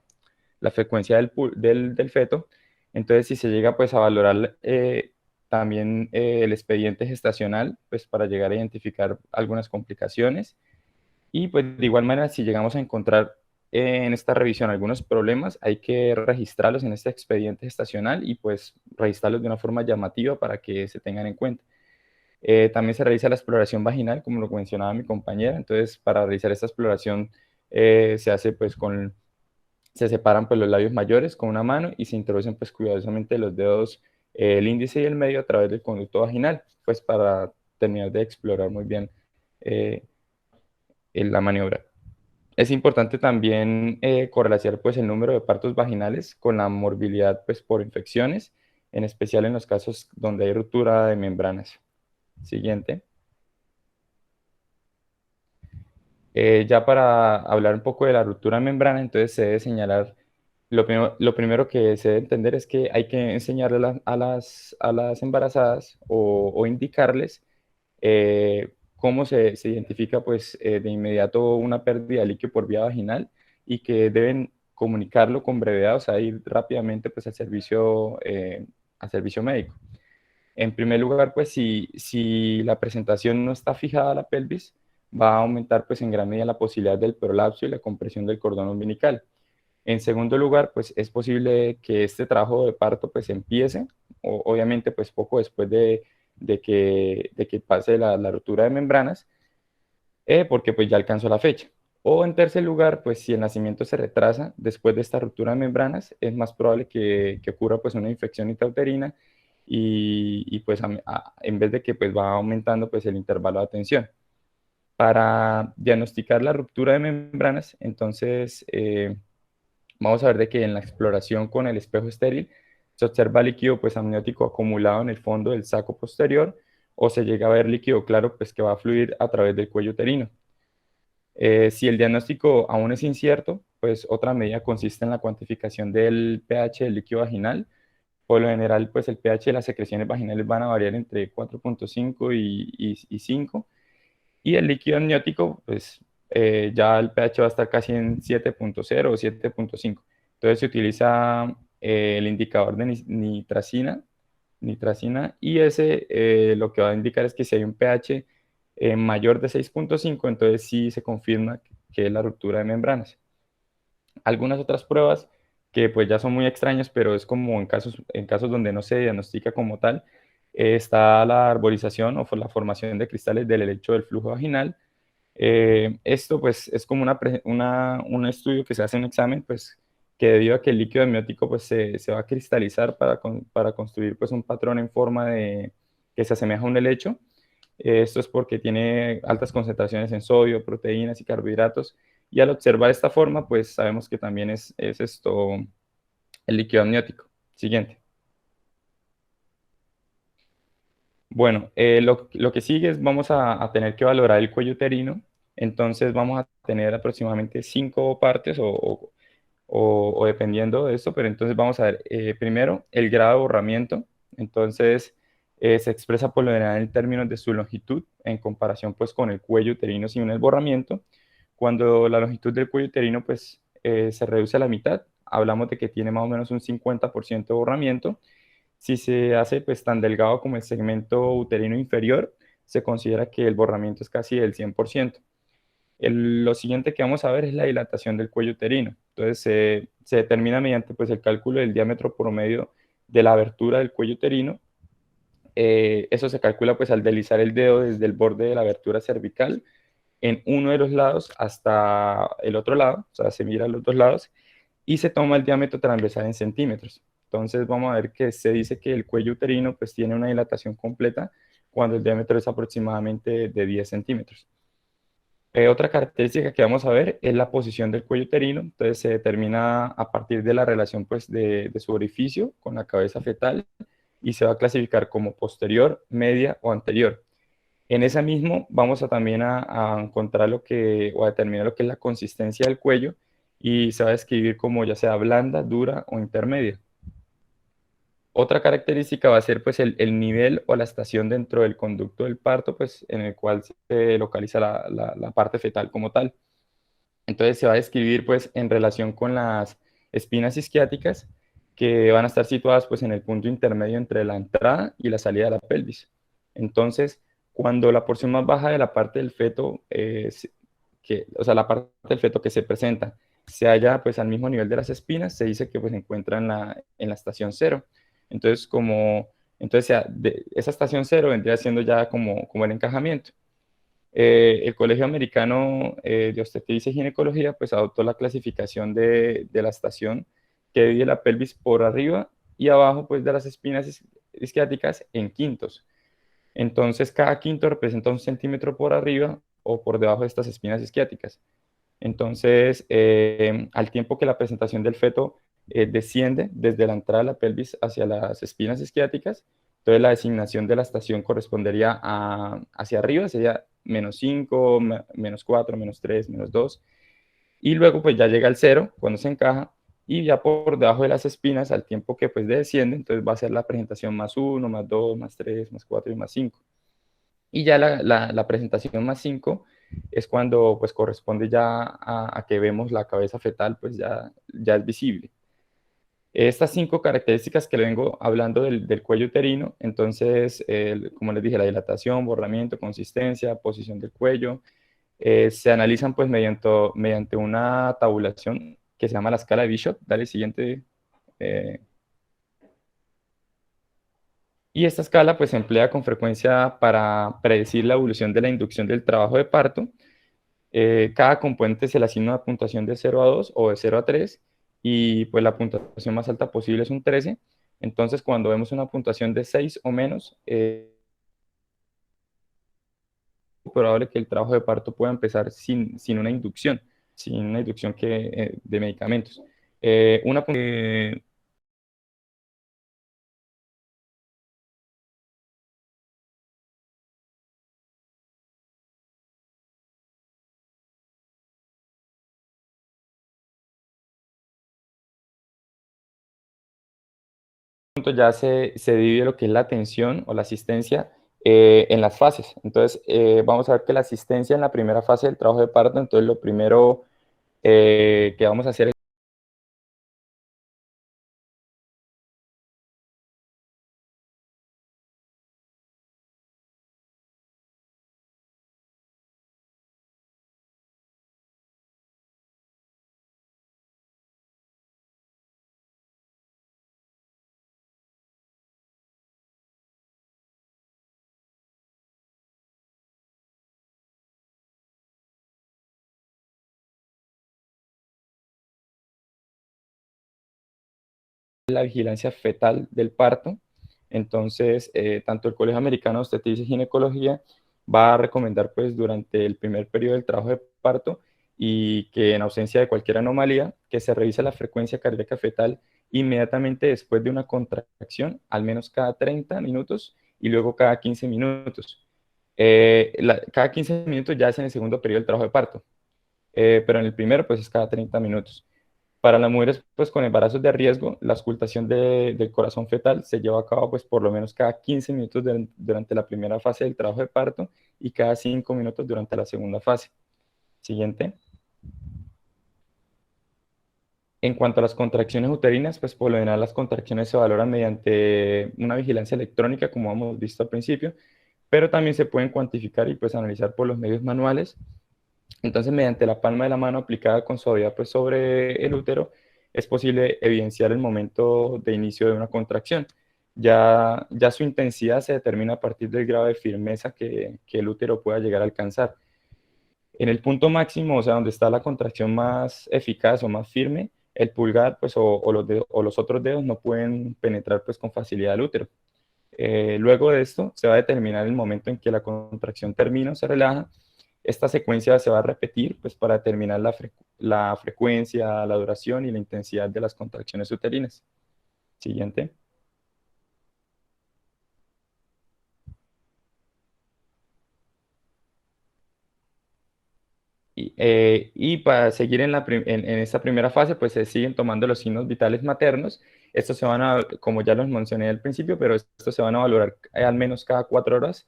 frecuencia del feto. Entonces, si se llega pues a valorar también el expediente gestacional, pues para llegar a identificar algunas complicaciones. Y pues de igual manera, si llegamos a encontrar en esta revisión algunos problemas, hay que registrarlos en este expediente gestacional y pues registrarlos de una forma llamativa para que se tengan en cuenta. También se realiza la exploración vaginal, como lo mencionaba mi compañera. Entonces, para realizar esta exploración se hace pues se separan pues los labios mayores con una mano y se introducen pues cuidadosamente los dedos, el índice y el medio a través del conducto vaginal, pues para terminar de explorar muy bien eh, en la maniobra. Es importante también correlacionar pues el número de partos vaginales con la morbilidad pues por infecciones, en especial en los casos donde hay ruptura de membranas. Siguiente. Ya para hablar un poco de la ruptura de membrana, entonces se debe señalar, lo primero que se debe entender es que hay que enseñarle a las embarazadas o indicarles cómo se identifica pues de inmediato una pérdida de líquido por vía vaginal y que deben comunicarlo con brevedad, o sea, ir rápidamente pues al servicio médico. En primer lugar, pues si la presentación no está fijada a la pelvis, va a aumentar pues en gran medida la posibilidad del prolapso y la compresión del cordón umbilical. En segundo lugar, pues es posible que este trabajo de parto pues empiece, obviamente pues poco después de que pase la ruptura de membranas, porque pues ya alcanzó la fecha. O en tercer lugar, pues si el nacimiento se retrasa después de esta ruptura de membranas, es más probable que ocurra pues una infección intrauterina y pues en vez de que pues va aumentando pues el intervalo de atención. Para diagnosticar la ruptura de membranas, entonces vamos a ver de que en la exploración con el espejo estéril se observa líquido pues amniótico acumulado en el fondo del saco posterior o se llega a ver líquido claro pues que va a fluir a través del cuello uterino. Si el diagnóstico aún es incierto, pues otra medida consiste en la cuantificación del pH del líquido vaginal. Por lo general, pues el pH de las secreciones vaginales van a variar entre 4.5 y 5. Y el líquido amniótico, pues ya el pH va a estar casi en 7.0 o 7.5. Entonces se utiliza el indicador de nitracina y ese lo que va a indicar es que si hay un pH mayor de 6.5, entonces sí se confirma que es la ruptura de membranas. Algunas otras pruebas que pues ya son muy extrañas, pero es como en casos donde no se diagnostica como tal, está la arborización o la formación de cristales del helecho del flujo vaginal. Esto pues es como un estudio que se hace en un examen, pues que debido a que el líquido amniótico pues se va a cristalizar para construir pues un patrón en forma de que se asemeja a un helecho. Esto es porque tiene altas concentraciones en sodio, proteínas y carbohidratos. Y al observar esta forma, pues sabemos que también es esto el líquido amniótico. Siguiente. Bueno, lo que sigue es vamos a tener que valorar el cuello uterino. Entonces vamos a tener aproximadamente 5 partes o dependiendo de esto, pero entonces vamos a ver primero el grado de borramiento. Entonces se expresa por lo general en términos de su longitud en comparación pues con el cuello uterino sin el borramiento. Cuando la longitud del cuello uterino pues se reduce a la mitad, hablamos de que tiene más o menos un 50% de borramiento. Si se hace pues tan delgado como el segmento uterino inferior, se considera que el borramiento es casi del 100%. Lo siguiente que vamos a ver es la dilatación del cuello uterino. Entonces se determina mediante pues, el cálculo del diámetro promedio de la abertura del cuello uterino. Eso se calcula pues al deslizar el dedo desde el borde de la abertura cervical en uno de los lados hasta el otro lado, o sea, se mira a los dos lados y se toma el diámetro transversal en centímetros. Entonces vamos a ver que se dice que el cuello uterino pues tiene una dilatación completa cuando el diámetro es aproximadamente de 10 centímetros. Otra característica que vamos a ver es la posición del cuello uterino. Entonces se determina a partir de la relación pues, de su orificio con la cabeza fetal y se va a clasificar como posterior, media o anterior. En esa mismo vamos a también a encontrar o a determinar lo que es la consistencia del cuello y se va a describir como ya sea blanda, dura o intermedia. Otra característica va a ser pues el nivel o la estación dentro del conducto del parto, pues en el cual se localiza la parte fetal como tal. Entonces se va a describir pues en relación con las espinas isquiáticas que van a estar situadas pues en el punto intermedio entre la entrada y la salida de la pelvis. Entonces, cuando la porción más baja de la parte del feto, o sea, la parte del feto que se presenta, se halla pues al mismo nivel de las espinas, se dice que pues se encuentra en la estación cero. Entonces, esa estación cero vendría siendo ya como el encajamiento. El Colegio Americano de Obstetricia y Ginecología pues adoptó la clasificación de la estación que divide la pelvis por arriba y abajo pues de las espinas isquiáticas en quintos. Entonces cada quinto representa 1 centímetro por arriba o por debajo de estas espinas isquiáticas. Entonces, al tiempo que la presentación del feto desciende desde la entrada de la pelvis hacia las espinas isquiáticas, entonces la designación de la estación correspondería hacia arriba, sería -5, -4, -3, -2, y luego pues ya llega al cero cuando se encaja, y ya por debajo de las espinas, al tiempo que pues desciende, entonces va a ser la presentación +1, +2, +3, +4 y +5. Y ya la presentación +5 es cuando pues corresponde ya a que vemos la cabeza fetal, pues ya es visible. Estas 5 características que le vengo hablando del cuello uterino, entonces, como les dije, la dilatación, borramiento, consistencia, posición del cuello, se analizan pues mediante una tabulación que se llama la escala de Bishop. Dale, siguiente. eh, y esta escala pues se emplea con frecuencia para predecir la evolución de la inducción del trabajo de parto. Cada componente se le asigna una puntuación de 0 a 2 o de 0 a 3 y pues la puntuación más alta posible es un 13. Entonces cuando vemos una puntuación de 6 o menos, es probable que el trabajo de parto pueda empezar sin una inducción de medicamentos. Una punto ya se divide lo que es la atención o la asistencia en las fases. Entonces, vamos a ver que la asistencia en la primera fase del trabajo de parto, entonces lo primero que vamos a hacer es la vigilancia fetal del parto. Entonces, tanto el Colegio Americano de Obstetricia y Ginecología va a recomendar, pues, durante el primer periodo del trabajo de parto y que en ausencia de cualquier anomalía, que se revise la frecuencia cardíaca fetal inmediatamente después de una contracción, al menos cada 30 minutos y luego cada 15 minutos. Cada 15 minutos ya es en el segundo periodo del trabajo de parto, pero en el primero, pues, es cada 30 minutos. Para las mujeres pues, con embarazos de riesgo, la auscultación del corazón fetal se lleva a cabo pues, por lo menos cada 15 minutos durante la primera fase del trabajo de parto y cada 5 minutos durante la segunda fase. Siguiente. En cuanto a las contracciones uterinas, pues por lo general las contracciones se valoran mediante una vigilancia electrónica, como hemos visto al principio, pero también se pueden cuantificar y pues analizar por los medios manuales. Entonces, mediante la palma de la mano aplicada con suavidad pues, sobre el útero, es posible evidenciar el momento de inicio de una contracción. Ya su intensidad se determina a partir del grado de firmeza que el útero pueda llegar a alcanzar. En el punto máximo, o sea, donde está la contracción más eficaz o más firme, el pulgar pues, o los otros dedos no pueden penetrar pues, con facilidad al útero. Luego de esto se va a determinar el momento en que la contracción termina o se relaja. Esta secuencia se va a repetir pues, para determinar la frecuencia, la duración y la intensidad de las contracciones uterinas. Siguiente. Y para seguir en esta primera fase, pues se siguen tomando los signos vitales maternos. Estos se van a, como ya los mencioné al principio, pero estos se van a valorar al menos cada 4 horas.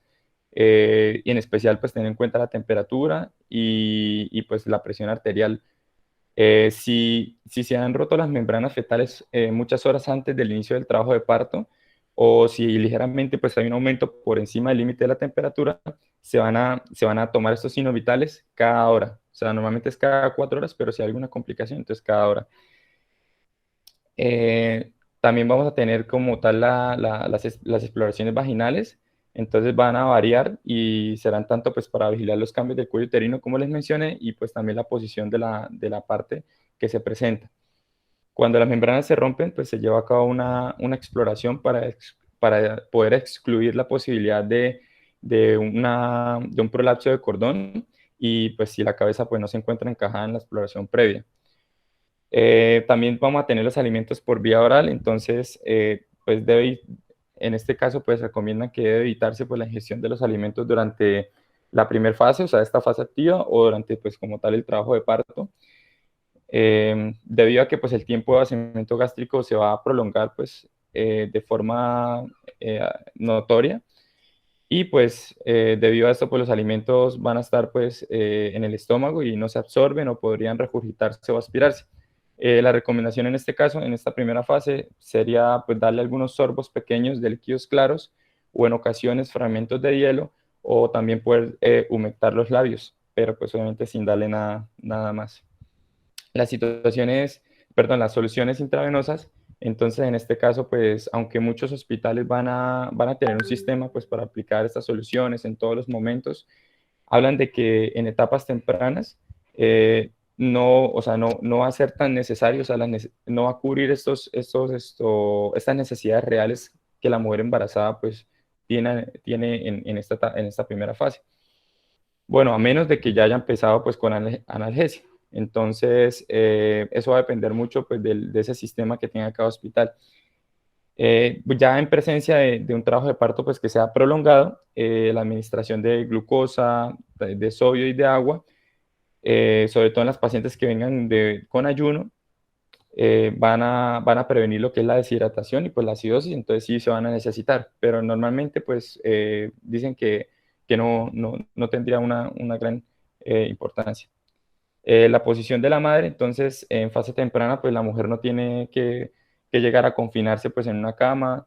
Y en especial, pues tener en cuenta la temperatura y pues la presión arterial. Si se han roto las membranas fetales muchas horas antes del inicio del trabajo de parto, o si ligeramente pues, hay un aumento por encima del límite de la temperatura, se van a tomar estos signos vitales cada hora. O sea, normalmente es cada 4 horas, pero si hay alguna complicación, entonces cada hora. También vamos a tener como tal las exploraciones vaginales, entonces van a variar y serán tanto pues para vigilar los cambios del cuello uterino como les mencioné y pues también la posición de la parte que se presenta. Cuando las membranas se rompen, pues se lleva a cabo una exploración para poder excluir la posibilidad de un prolapso de cordón y pues si la cabeza pues no se encuentra encajada en la exploración previa. También vamos a tener los alimentos por vía oral, entonces, pues en este caso, pues recomiendan que debe evitarse pues, la ingestión de los alimentos durante la primera fase, o sea, esta fase activa, o durante, pues, como tal, el trabajo de parto, debido a que, pues, el tiempo de vaciamiento gástrico se va a prolongar, pues, de forma eh, notoria, y, pues, debido a esto, pues, los alimentos van a estar, pues, en el estómago y no se absorben o podrían regurgitarse o aspirarse. La recomendación en este caso, en esta primera fase, sería pues darle algunos sorbos pequeños de líquidos claros o en ocasiones fragmentos de hielo o también poder humectar los labios, pero pues obviamente sin darle nada más. Las situaciones, perdón, las soluciones intravenosas, entonces en este caso pues aunque muchos hospitales van a tener un sistema pues para aplicar estas soluciones en todos los momentos, hablan de que en etapas tempranas no, o sea, no va a ser tan necesario, o sea, no va a cubrir estas necesidades reales que la mujer embarazada pues tiene en esta primera fase. Bueno, a menos de que ya haya empezado pues con analgesia. Entonces, eso va a depender mucho pues de ese sistema que tenga cada hospital. Ya en presencia de un trabajo de parto pues, que sea prolongado, la administración de glucosa, de sodio y de agua, sobre todo en las pacientes que vengan con ayuno, van a prevenir lo que es la deshidratación y pues la acidosis, entonces sí se van a necesitar, pero normalmente pues dicen que no tendría una gran importancia. La posición de la madre, entonces en fase temprana, pues la mujer no tiene que llegar a confinarse pues en una cama,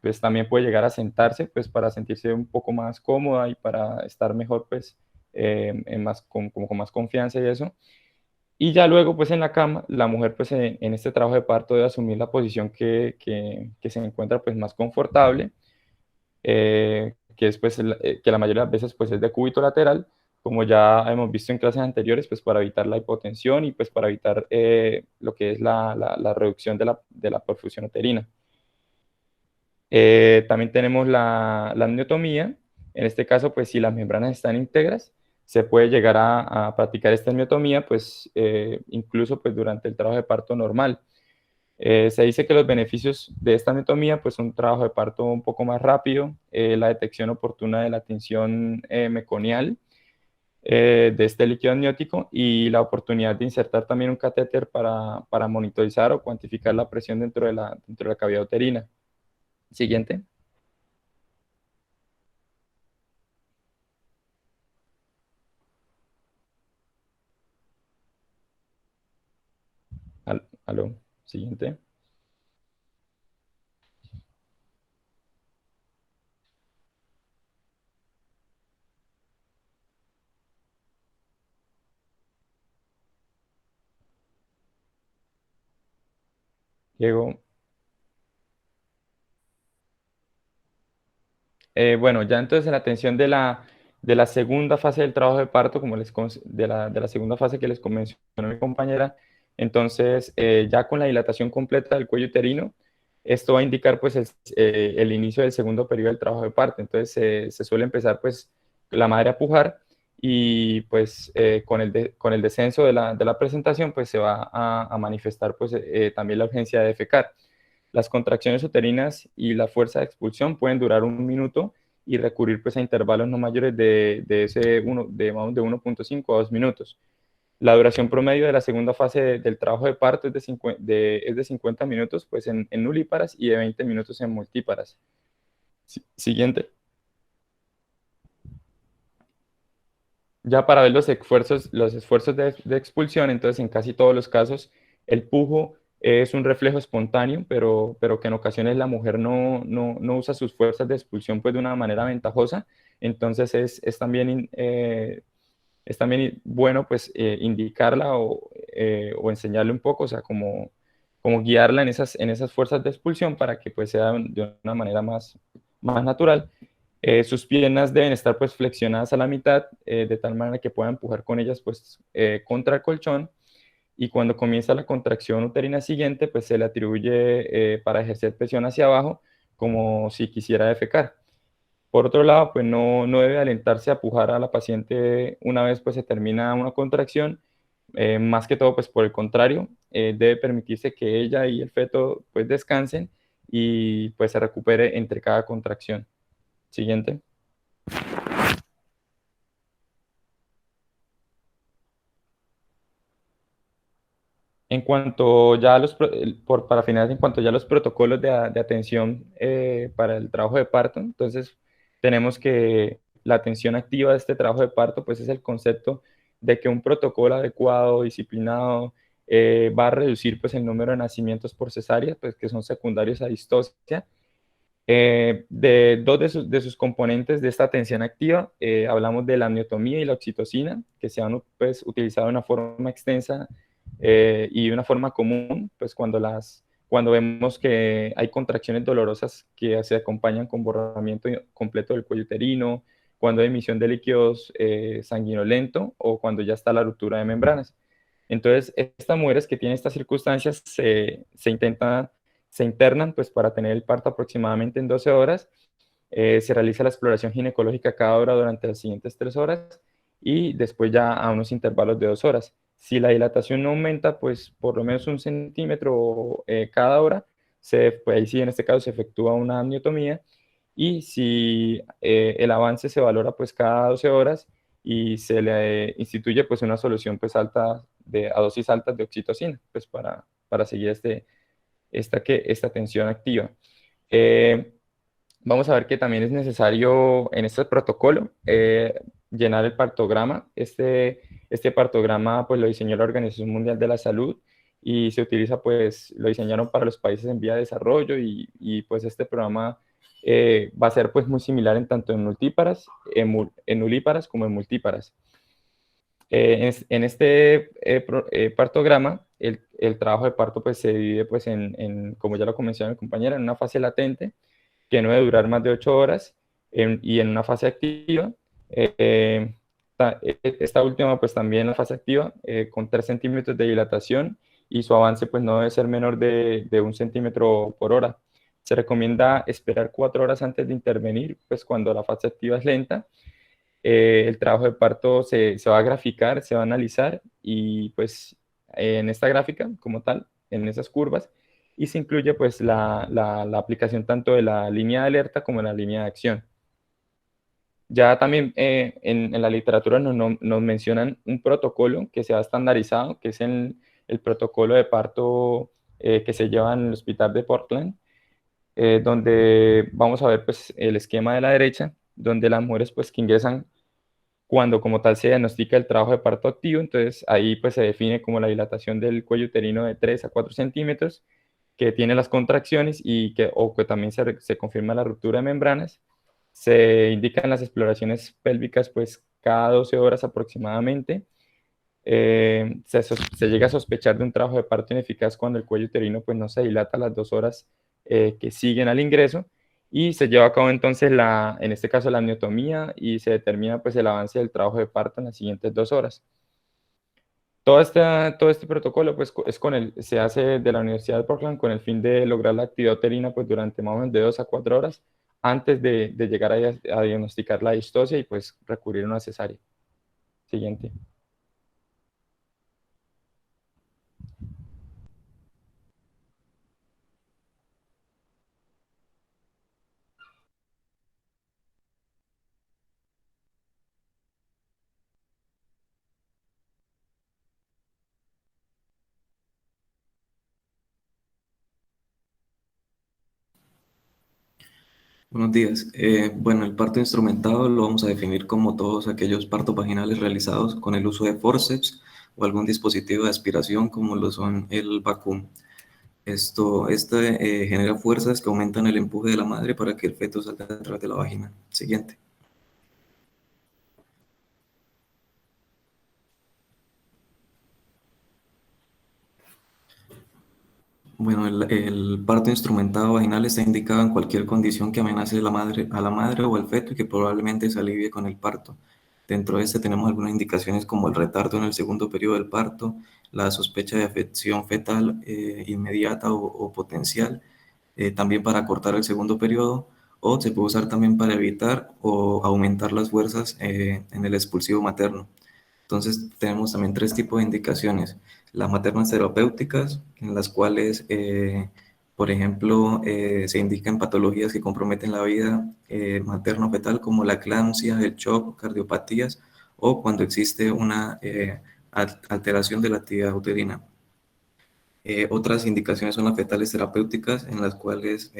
pues también puede llegar a sentarse pues para sentirse un poco más cómoda y para estar mejor pues como con más confianza y eso. Y ya luego pues en la cama, la mujer pues en este trabajo de parto debe asumir la posición que se encuentra pues más confortable, que es pues que la mayoría de las veces pues es de cúbito lateral, como ya hemos visto en clases anteriores, pues para evitar la hipotensión y pues para evitar lo que es la reducción de la perfusión uterina. También tenemos la amniotomía. En este caso, pues si las membranas están íntegras, se puede llegar a practicar esta amniotomía, pues incluso pues durante el trabajo de parto normal. Se dice que los beneficios de esta anatomía pues un trabajo de parto un poco más rápido, la detección oportuna de la tensión meconial de este líquido amniótico y la oportunidad de insertar también un catéter para monitorizar o cuantificar la presión dentro de la cavidad uterina. Siguiente. Aló. Siguiente. Diego. Bueno, ya entonces en la atención de la segunda fase del trabajo de parto, como de la segunda fase que les mencionó mi compañera, Entonces, ya con la dilatación completa del cuello uterino, esto va a indicar pues el inicio del segundo periodo del trabajo de parto. Entonces, se suele empezar pues la madre a pujar y pues con el descenso de la presentación pues se va a manifestar pues también la urgencia de defecar. Las contracciones uterinas y la fuerza de expulsión pueden durar un minuto y recurrir pues a intervalos no mayores de 1.5 a 2 minutos. La duración promedio de la segunda fase del trabajo de parto es de 50 minutos pues en nulíparas y de 20 minutos en multíparas. Siguiente. Ya para ver los esfuerzos de expulsión, entonces en casi todos los casos el pujo es un reflejo espontáneo, pero que en ocasiones la mujer no usa sus fuerzas de expulsión pues de una manera ventajosa. Entonces es también bueno pues indicarla o enseñarle un poco, o sea, como guiarla en esas fuerzas de expulsión para que pues sea de una manera más natural. Sus piernas deben estar pues flexionadas a la mitad, de tal manera que pueda empujar con ellas pues contra el colchón, y cuando comienza la contracción uterina siguiente pues se le atribuye para ejercer presión hacia abajo como si quisiera defecar. Por otro lado, pues no debe alentarse a pujar a la paciente una vez pues se termina una contracción, más que todo pues por el contrario, debe permitirse que ella y el feto pues descansen y pues se recupere entre cada contracción. Siguiente. En cuanto ya a para finalizar, en cuanto ya a los protocolos de atención para el trabajo de parto, entonces tenemos que la atención activa de este trabajo de parto, pues es el concepto de que un protocolo adecuado, disciplinado, va a reducir pues el número de nacimientos por cesárea, pues que son secundarios a distocia. De dos de sus componentes de esta atención activa, hablamos de la amniotomía y la oxitocina, que se han pues, utilizado de una forma extensa y de una forma común, pues cuando vemos que hay contracciones dolorosas que se acompañan con borramiento completo del cuello uterino, cuando hay emisión de líquidos sanguinolento o cuando ya está la ruptura de membranas. Entonces, estas mujeres que tienen estas circunstancias se internan pues para tener el parto aproximadamente en 12 horas. Se realiza la exploración ginecológica cada hora durante las siguientes 3 horas y después ya a unos intervalos de 2 horas. Si la dilatación no aumenta, pues por lo menos 1 centímetro cada hora, pues ahí sí en este caso se efectúa una amniotomía, y si el avance se valora pues cada 12 horas y se le instituye pues una solución pues a dosis altas de oxitocina pues para seguir esta tensión activa. Eh, Vamos a ver que también es necesario en este protocolo llenar el partograma. Este partograma pues lo diseñó la Organización Mundial de la Salud y se utiliza pues, lo diseñaron para los países en vía de desarrollo, y pues este programa va a ser pues muy similar en tanto en multíparas, en nulíparas como en multíparas. En este partograma, el trabajo de parto pues se divide pues como ya lo mencionó mi compañera, en una fase latente, que no debe durar más de 8 horas, y en una fase activa. eh, Esta última, pues también la fase activa, con 3 centímetros de dilatación, y su avance pues no debe ser menor de 1 centímetro por hora. Se recomienda esperar 4 horas antes de intervenir, pues cuando la fase activa es lenta. El trabajo de parto se va a graficar, se va a analizar, y pues en esta gráfica como tal, en esas curvas, y se incluye pues la aplicación tanto de la línea de alerta como de la línea de acción. Ya también en la literatura nos mencionan un protocolo que se ha estandarizado, que es el protocolo de parto que se lleva en el hospital de Portland, donde vamos a ver pues el esquema de la derecha, donde las mujeres pues que ingresan cuando como tal se diagnostica el trabajo de parto activo. Entonces ahí pues se define como la dilatación del cuello uterino de 3 a 4 centímetros, que tiene las contracciones o que también se confirma la ruptura de membranas. Se indican las exploraciones pélvicas pues cada 12 horas aproximadamente. Se llega a sospechar de un trabajo de parto ineficaz cuando el cuello uterino pues no se dilata las 2 horas que siguen al ingreso, y se lleva a cabo entonces en este caso la amniotomía, y se determina pues el avance del trabajo de parto en las siguientes 2 horas. Todo este protocolo pues, se hace de la Universidad de Portland con el fin de lograr la actividad uterina pues, durante más o menos de 2 a 4 horas antes de llegar a diagnosticar la distosia y pues recurrir a una cesárea. Siguiente. Buenos días. Bueno, el parto instrumentado lo vamos a definir como todos aquellos partos vaginales realizados con el uso de forceps o algún dispositivo de aspiración como lo son el vacuum. Este genera fuerzas que aumentan el empuje de la madre para que el feto salga a través de la vagina. Siguiente. Bueno, el parto instrumentado vaginal está indicado en cualquier condición que amenace a la madre o al feto y que probablemente se alivie con el parto. Dentro de este tenemos algunas indicaciones como el retardo en el segundo periodo del parto, la sospecha de afección fetal inmediata o potencial, también para cortar el segundo periodo, o se puede usar también para evitar o aumentar las fuerzas en el expulsivo materno. Entonces tenemos también tres tipos de indicaciones. Las maternas terapéuticas, en las cuales, por ejemplo, se indican patologías que comprometen la vida materno-fetal como la eclampsia, el shock, cardiopatías o cuando existe una alteración de la actividad uterina. Otras indicaciones son las fetales terapéuticas, en las cuales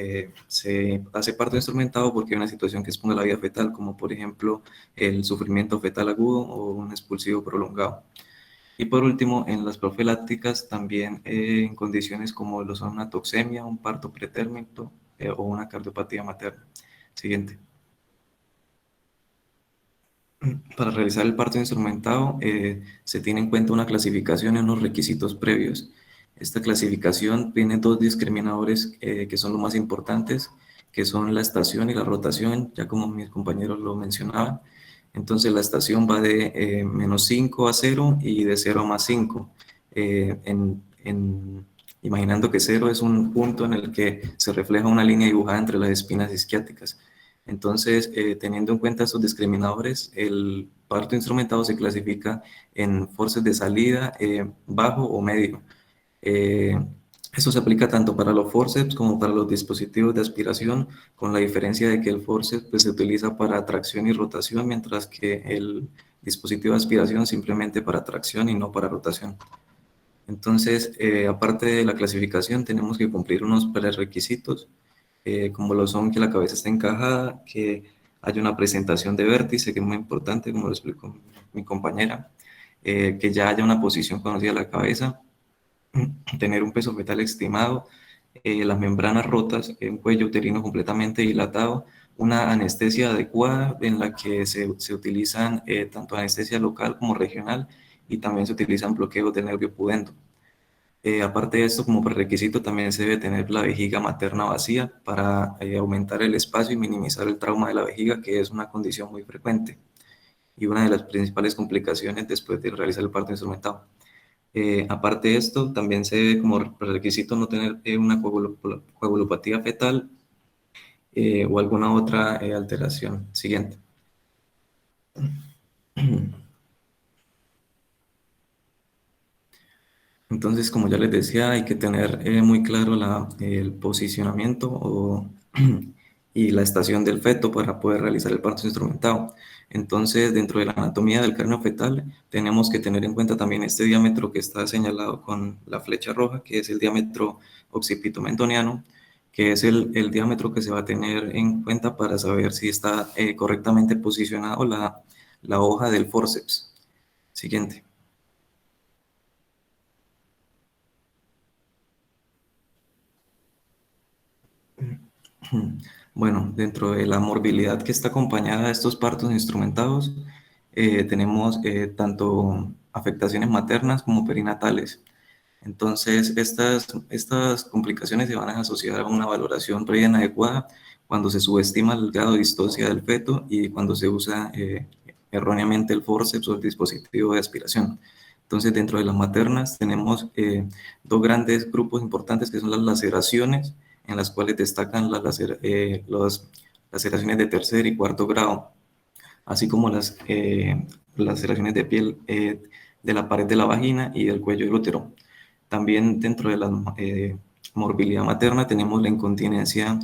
se hace parto instrumentado porque hay una situación que exponga la vida fetal, como por ejemplo el sufrimiento fetal agudo o un expulsivo prolongado. Y por último, en las profilácticas también en condiciones como lo son una toxemia, un parto pretérmino o una cardiopatía materna. Siguiente. Para realizar el parto instrumentado se tiene en cuenta una clasificación y unos requisitos previos. Esta clasificación tiene dos discriminadores que son los más importantes, que son la estación y la rotación, ya como mis compañeros lo mencionaban. Entonces la estación va de -5 a 0 y de 0 a +5. Imaginando que 0 es un punto en el que se refleja una línea dibujada entre las espinas isquiáticas. Entonces, teniendo en cuenta esos discriminadores, el parto instrumentado se clasifica en forces de salida bajo o medio. Eh, Eso se aplica tanto para los forceps como para los dispositivos de aspiración, con la diferencia de que el forceps pues, se utiliza para tracción y rotación, mientras que el dispositivo de aspiración simplemente para tracción y no para rotación. Entonces, aparte de la clasificación, tenemos que cumplir unos prerequisitos, como lo son que la cabeza esté encajada, que haya una presentación de vértice, que es muy importante, como lo explicó mi compañera, que ya haya una posición conocida de la cabeza, tener un peso fetal estimado, las membranas rotas, un cuello uterino completamente dilatado, una anestesia adecuada en la que se utilizan tanto anestesia local como regional y también se utilizan bloqueos del nervio pudendo. Aparte de esto, como prerequisito, también se debe tener la vejiga materna vacía para aumentar el espacio y minimizar el trauma de la vejiga, que es una condición muy frecuente y una de las principales complicaciones después de realizar el parto instrumentado. Aparte de esto, también se debe como requisito no tener una coagulopatía fetal o alguna otra alteración. Siguiente. Entonces, como ya les decía, hay que tener muy claro el posicionamiento y la estación del feto para poder realizar el parto instrumentado. Entonces, dentro de la anatomía del cráneo fetal, tenemos que tener en cuenta también este diámetro que está señalado con la flecha roja, que es el diámetro occipito-mentoniano, que es el diámetro que se va a tener en cuenta para saber si está correctamente posicionado la hoja del forceps. Siguiente. Bueno, dentro de la morbilidad que está acompañada de estos partos instrumentados, tenemos tanto afectaciones maternas como perinatales. Entonces, estas complicaciones se van a asociar a una valoración previa inadecuada cuando se subestima el grado de distosia del feto y cuando se usa erróneamente el forceps o el dispositivo de aspiración. Entonces, dentro de las maternas tenemos dos grandes grupos importantes que son las laceraciones, en las cuales destacan las laceraciones de tercer y cuarto grado, así como las laceraciones de piel de la pared de la vagina y del cuello del útero. También dentro de la morbilidad materna tenemos la incontinencia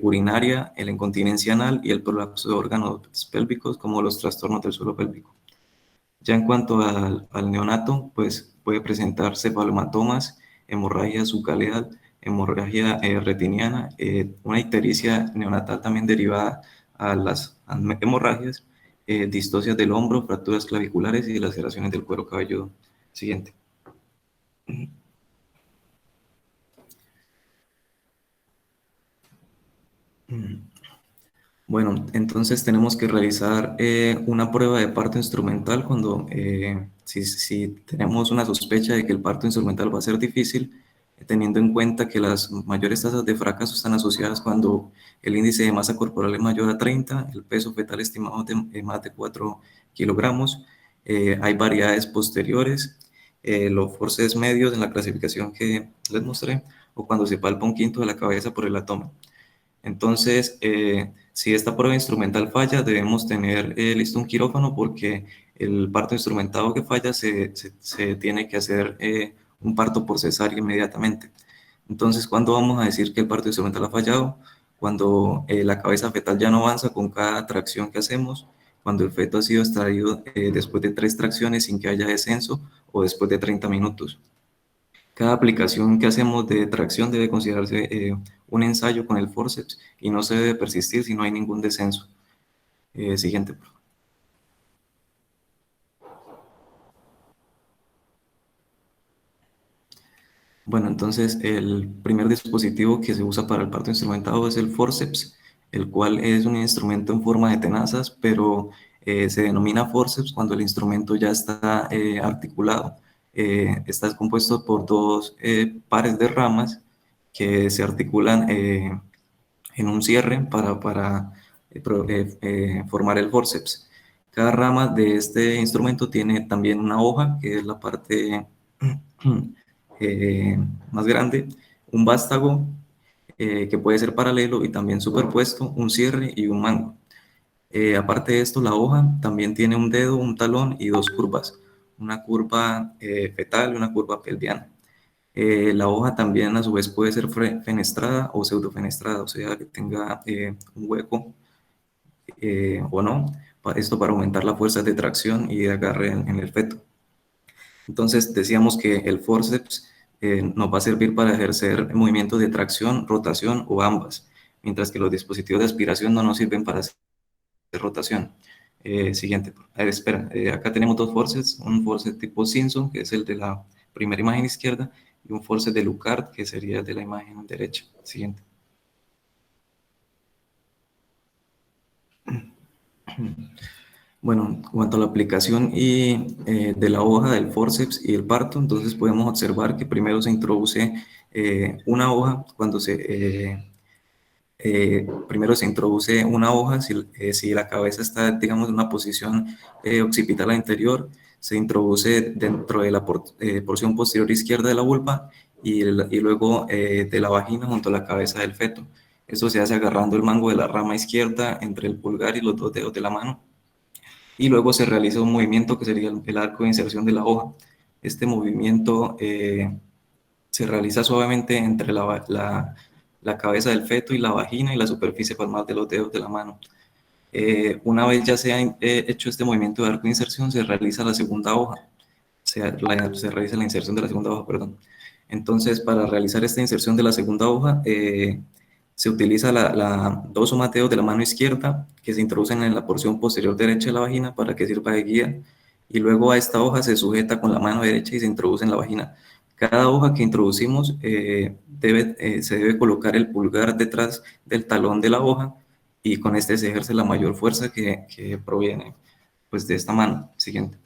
urinaria, la incontinencia anal y el prolapso de órganos pélvicos, como los trastornos del suelo pélvico. Ya en cuanto al neonato, pues puede presentar cefalomatomas, hemorragia subcaleal, hemorragia retiniana, una ictericia neonatal también derivada a las hemorragias, distocias del hombro, fracturas claviculares y laceraciones del cuero cabelludo. Siguiente. Bueno, entonces tenemos que realizar una prueba de parto instrumental cuando, si tenemos una sospecha de que el parto instrumental va a ser difícil, teniendo en cuenta que las mayores tasas de fracaso están asociadas cuando el índice de masa corporal es mayor a 30, el peso fetal estimado de más de 4 kilogramos, hay variedades posteriores, los forces medios en la clasificación que les mostré, o cuando se palpa un quinto de la cabeza por el abdomen. Entonces, si esta prueba instrumental falla, debemos tener listo un quirófano porque el parto instrumentado que falla se tiene que hacer un parto por cesárea inmediatamente. Entonces, ¿cuándo vamos a decir que el parto instrumental ha fallado? Cuando la cabeza fetal ya no avanza con cada tracción que hacemos, cuando el feto ha sido extraído después de 3 tracciones sin que haya descenso o después de 30 minutos. Cada aplicación que hacemos de tracción debe considerarse un ensayo con el forceps y no se debe persistir si no hay ningún descenso. Siguiente. Bueno, entonces el primer dispositivo que se usa para el parto instrumentado es el forceps, el cual es un instrumento en forma de tenazas, pero se denomina forceps cuando el instrumento ya está articulado. Está compuesto por dos pares de ramas que se articulan en un cierre para formar el forceps. Cada rama de este instrumento tiene también una hoja, que es la parte más grande, un vástago que puede ser paralelo y también superpuesto, un cierre y un mango. Aparte de esto, la hoja también tiene un dedo, un talón y dos curvas, una curva fetal y una curva pelviana. La hoja también a su vez puede ser fenestrada o pseudofenestrada, o sea, que tenga un hueco o no, esto para aumentar la fuerza de tracción y de agarre en el feto. Entonces decíamos que el forceps nos va a servir para ejercer movimientos de tracción, rotación o ambas, mientras que los dispositivos de aspiración no nos sirven para hacer rotación. Siguiente. Espera, acá tenemos dos forceps, un forceps tipo Simpson, que es el de la primera imagen izquierda, y un forceps de Lucard, que sería el de la imagen derecha. Siguiente. Bueno, en cuanto a la aplicación de la hoja del forceps y el parto, entonces podemos observar que primero se introduce una hoja primero se introduce una hoja, si la cabeza está, digamos, en una posición occipital anterior, se introduce dentro de la porción posterior izquierda de la vulva y luego de la vagina junto a la cabeza del feto. Esto se hace agarrando el mango de la rama izquierda entre el pulgar y los dos dedos de la mano. Y luego se realiza un movimiento que sería el arco de inserción de la hoja. Este movimiento se realiza suavemente entre la cabeza del feto y la vagina y la superficie palmar de los dedos de la mano. Una vez ya se ha hecho este movimiento de arco de inserción, se realiza la segunda hoja. Se realiza la inserción de la segunda hoja, perdón. Entonces, para realizar esta inserción de la segunda hoja, se utiliza dos o más dedos de la mano izquierda que se introducen en la porción posterior derecha de la vagina para que sirva de guía. Y luego a esta hoja se sujeta con la mano derecha y se introduce en la vagina. Cada hoja que introducimos se debe colocar el pulgar detrás del talón de la hoja y con este se ejerce la mayor fuerza que proviene pues, de esta mano. Siguiente.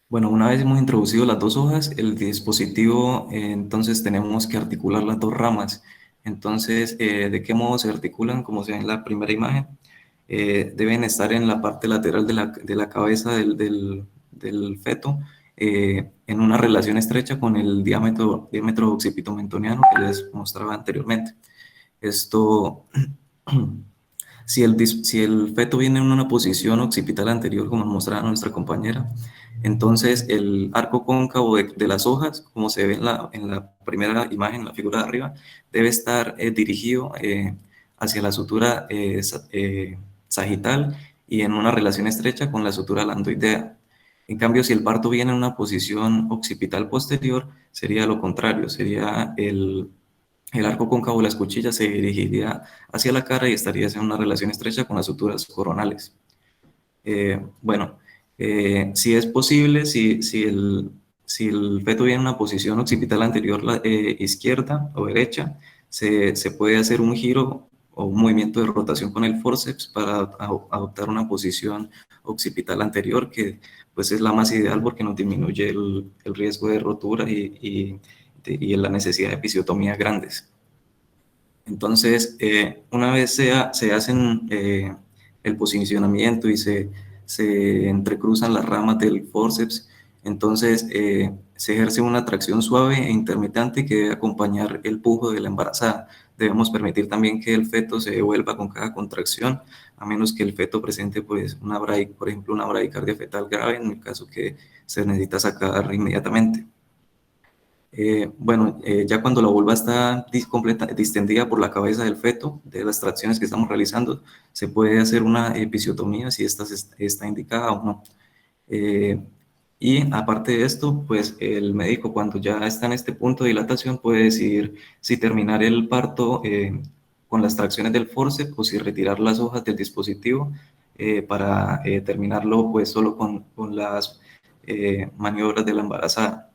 Bueno, una vez hemos introducido las dos hojas, el dispositivo, entonces tenemos que articular las dos ramas. Entonces, ¿de qué modo se articulan? Como se ve en la primera imagen, deben estar en la parte lateral de la cabeza del feto, en una relación estrecha con el diámetro occipitomentoniano que les mostraba anteriormente. Esto, si el feto viene en una posición occipital anterior, como mostraba nuestra compañera, entonces el arco cóncavo de las hojas, como se ve en la primera imagen, la figura de arriba, debe estar dirigido hacia la sutura sagital y en una relación estrecha con la sutura landoidea. En cambio, si el parto viene en una posición occipital posterior, sería lo contrario, sería el arco cóncavo de las cuchillas se dirigiría hacia la cara y estaría en una relación estrecha con las suturas coronales. Bueno, si es posible, si el feto viene en una posición occipital anterior izquierda o derecha, se puede hacer un giro o un movimiento de rotación con el forceps para adoptar una posición occipital anterior, que pues es la más ideal porque nos disminuye el riesgo de rotura y la necesidad de episiotomía grandes. Entonces, una vez se hacen el posicionamiento y se entrecruzan las ramas del forceps, entonces se ejerce una tracción suave e intermitente que debe acompañar el pujo de la embarazada. Debemos permitir también que el feto se devuelva con cada contracción, a menos que el feto presente, pues, por ejemplo, una bradicardia fetal grave, en el caso que se necesita sacar inmediatamente. Bueno, ya cuando la vulva está distendida por la cabeza del feto, de las tracciones que estamos realizando, se puede hacer una episiotomía si esta está indicada o no. Y aparte de esto, pues el médico cuando ya está en este punto de dilatación puede decidir si terminar el parto con las tracciones del forceps o si retirar las hojas del dispositivo para terminarlo pues solo con las maniobras de la embarazada.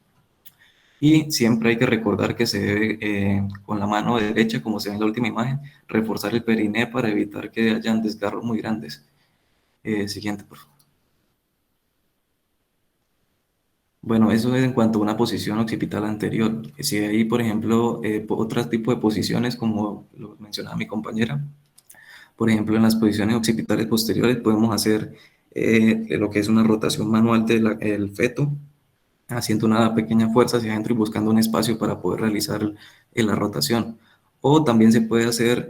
Y siempre hay que recordar que se debe, con la mano derecha, como se ve en la última imagen, reforzar el periné para evitar que hayan desgarros muy grandes. Siguiente, por favor. Bueno, eso es en cuanto a una posición occipital anterior. Si hay, por ejemplo, otro tipo de posiciones, como lo mencionaba mi compañera, por ejemplo, en las posiciones occipitales posteriores podemos hacer lo que es una rotación manual del feto, haciendo una pequeña fuerza hacia adentro y buscando un espacio para poder realizar la rotación. O también se puede hacer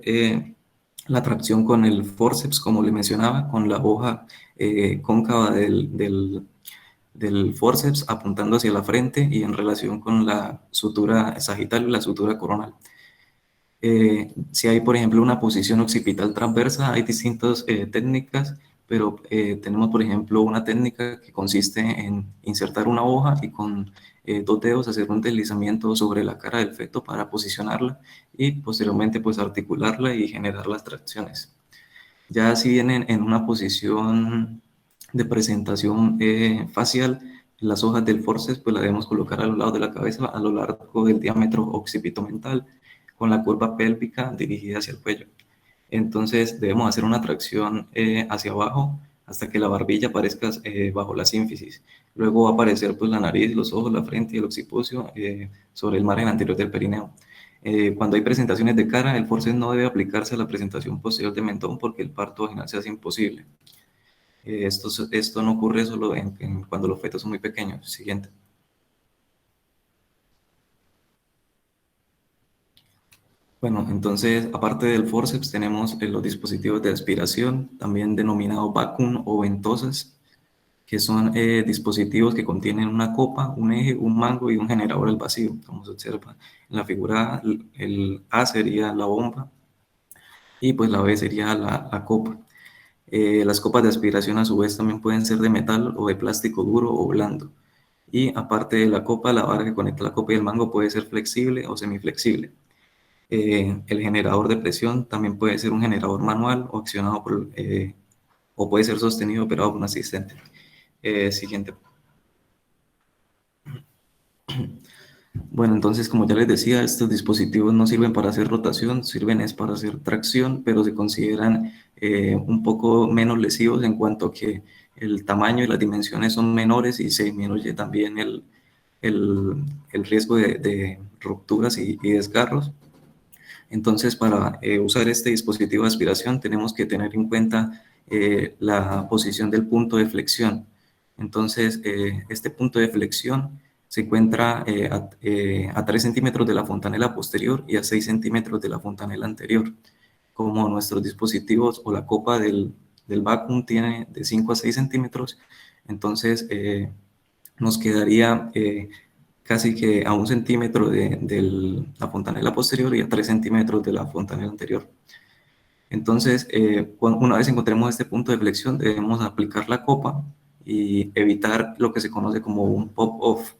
la tracción con el forceps, como le mencionaba, con la hoja cóncava del forceps apuntando hacia la frente y en relación con la sutura sagital y la sutura coronal. Si hay, por ejemplo, una posición occipital transversa, hay distintas técnicas, pero tenemos, por ejemplo, una técnica que consiste en insertar una hoja y con dos dedos hacer un deslizamiento sobre la cara del feto para posicionarla y posteriormente pues articularla y generar las tracciones. Ya si vienen en una posición de presentación facial, las hojas del forceps pues las debemos colocar a los lados de la cabeza a lo largo del diámetro occipitomental con la curva pélvica dirigida hacia el cuello. Entonces debemos hacer una tracción hacia abajo hasta que la barbilla aparezca bajo la sínfisis. Luego va a aparecer pues, la nariz, los ojos, la frente y el occipucio sobre el margen anterior del perineo. Cuando hay presentaciones de cara, el forceps no debe aplicarse a la presentación posterior de mentón porque el parto vaginal se hace imposible. Esto no ocurre solo cuando los fetos son muy pequeños. Siguiente. Bueno, entonces, aparte del forceps, tenemos los dispositivos de aspiración, también denominados vacuum o ventosas, que son dispositivos que contienen una copa, un eje, un mango y un generador al vacío. Como se observa en la figura, el A sería la bomba y pues la B sería la copa. Las copas de aspiración a su vez también pueden ser de metal o de plástico duro o blando. Y aparte de la copa, la vara que conecta la copa y el mango puede ser flexible o semiflexible. El generador de presión también puede ser un generador manual o accionado o puede ser sostenido operado por un asistente. Siguiente. Bueno, entonces, como ya les decía, estos dispositivos no sirven para hacer rotación, sirven es para hacer tracción, pero se consideran un poco menos lesivos en cuanto a que el tamaño y las dimensiones son menores y se disminuye también el riesgo de rupturas y desgarros. Entonces, para usar este dispositivo de aspiración tenemos que tener en cuenta la posición del punto de flexión. Entonces, este punto de flexión se encuentra a 3 centímetros de la fontanela posterior y a 6 centímetros de la fontanela anterior. Como nuestros dispositivos o la copa del vacuum tiene de 5 a 6 centímetros, entonces nos quedaría casi que a 1 centímetro de la fontanela posterior y a 3 centímetros de la fontanela anterior. Entonces, una vez encontremos este punto de flexión, debemos aplicar la copa y evitar lo que se conoce como un pop-off,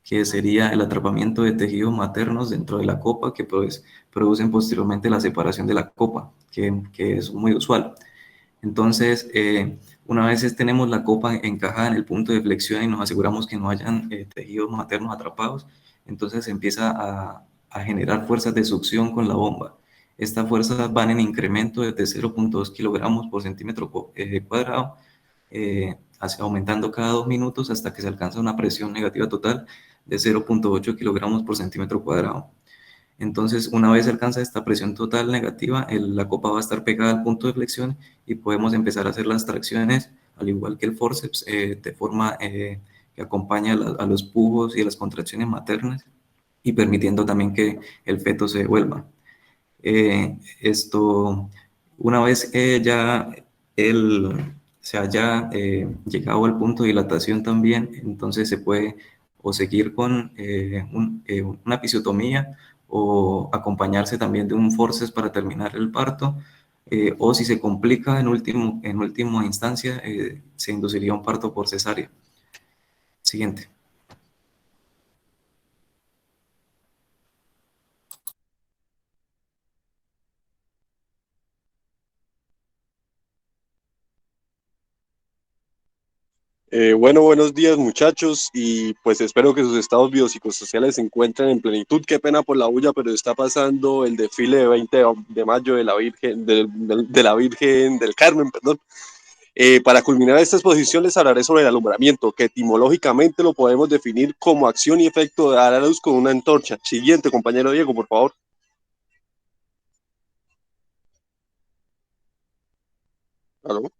que sería el atrapamiento de tejidos maternos dentro de la copa que pues, producen posteriormente la separación de la copa, que es muy usual. Entonces, una vez tenemos la copa encajada en el punto de flexión y nos aseguramos que no hayan tejidos maternos atrapados, entonces se empieza a generar fuerzas de succión con la bomba. Estas fuerzas van en incremento desde 0.2 kilogramos por centímetro cuadrado, aumentando cada 2 minutos hasta que se alcanza una presión negativa total de 0.8 kilogramos por centímetro cuadrado. Entonces, una vez se alcanza esta presión total negativa, la copa va a estar pegada al punto de flexión y podemos empezar a hacer las tracciones, al igual que el forceps, de forma que acompaña a los pujos y a las contracciones maternas y permitiendo también que el feto se devuelva. Una vez ya se haya llegado al punto de dilatación también, entonces se puede o seguir con una episiotomía o acompañarse también de un forceps para terminar el parto, o si se complica en última instancia, se induciría un parto por cesárea. Siguiente. Bueno, buenos días muchachos y pues espero que sus estados biopsicosociales se encuentren en plenitud. Qué pena por la bulla, pero está pasando el desfile de 20 de mayo de la Virgen, de la Virgen del Carmen, perdón. Para culminar esta exposición les hablaré sobre el alumbramiento, que etimológicamente lo podemos definir como acción y efecto de dar a luz con una antorcha. Siguiente, compañero Diego, por favor. ¿Aló?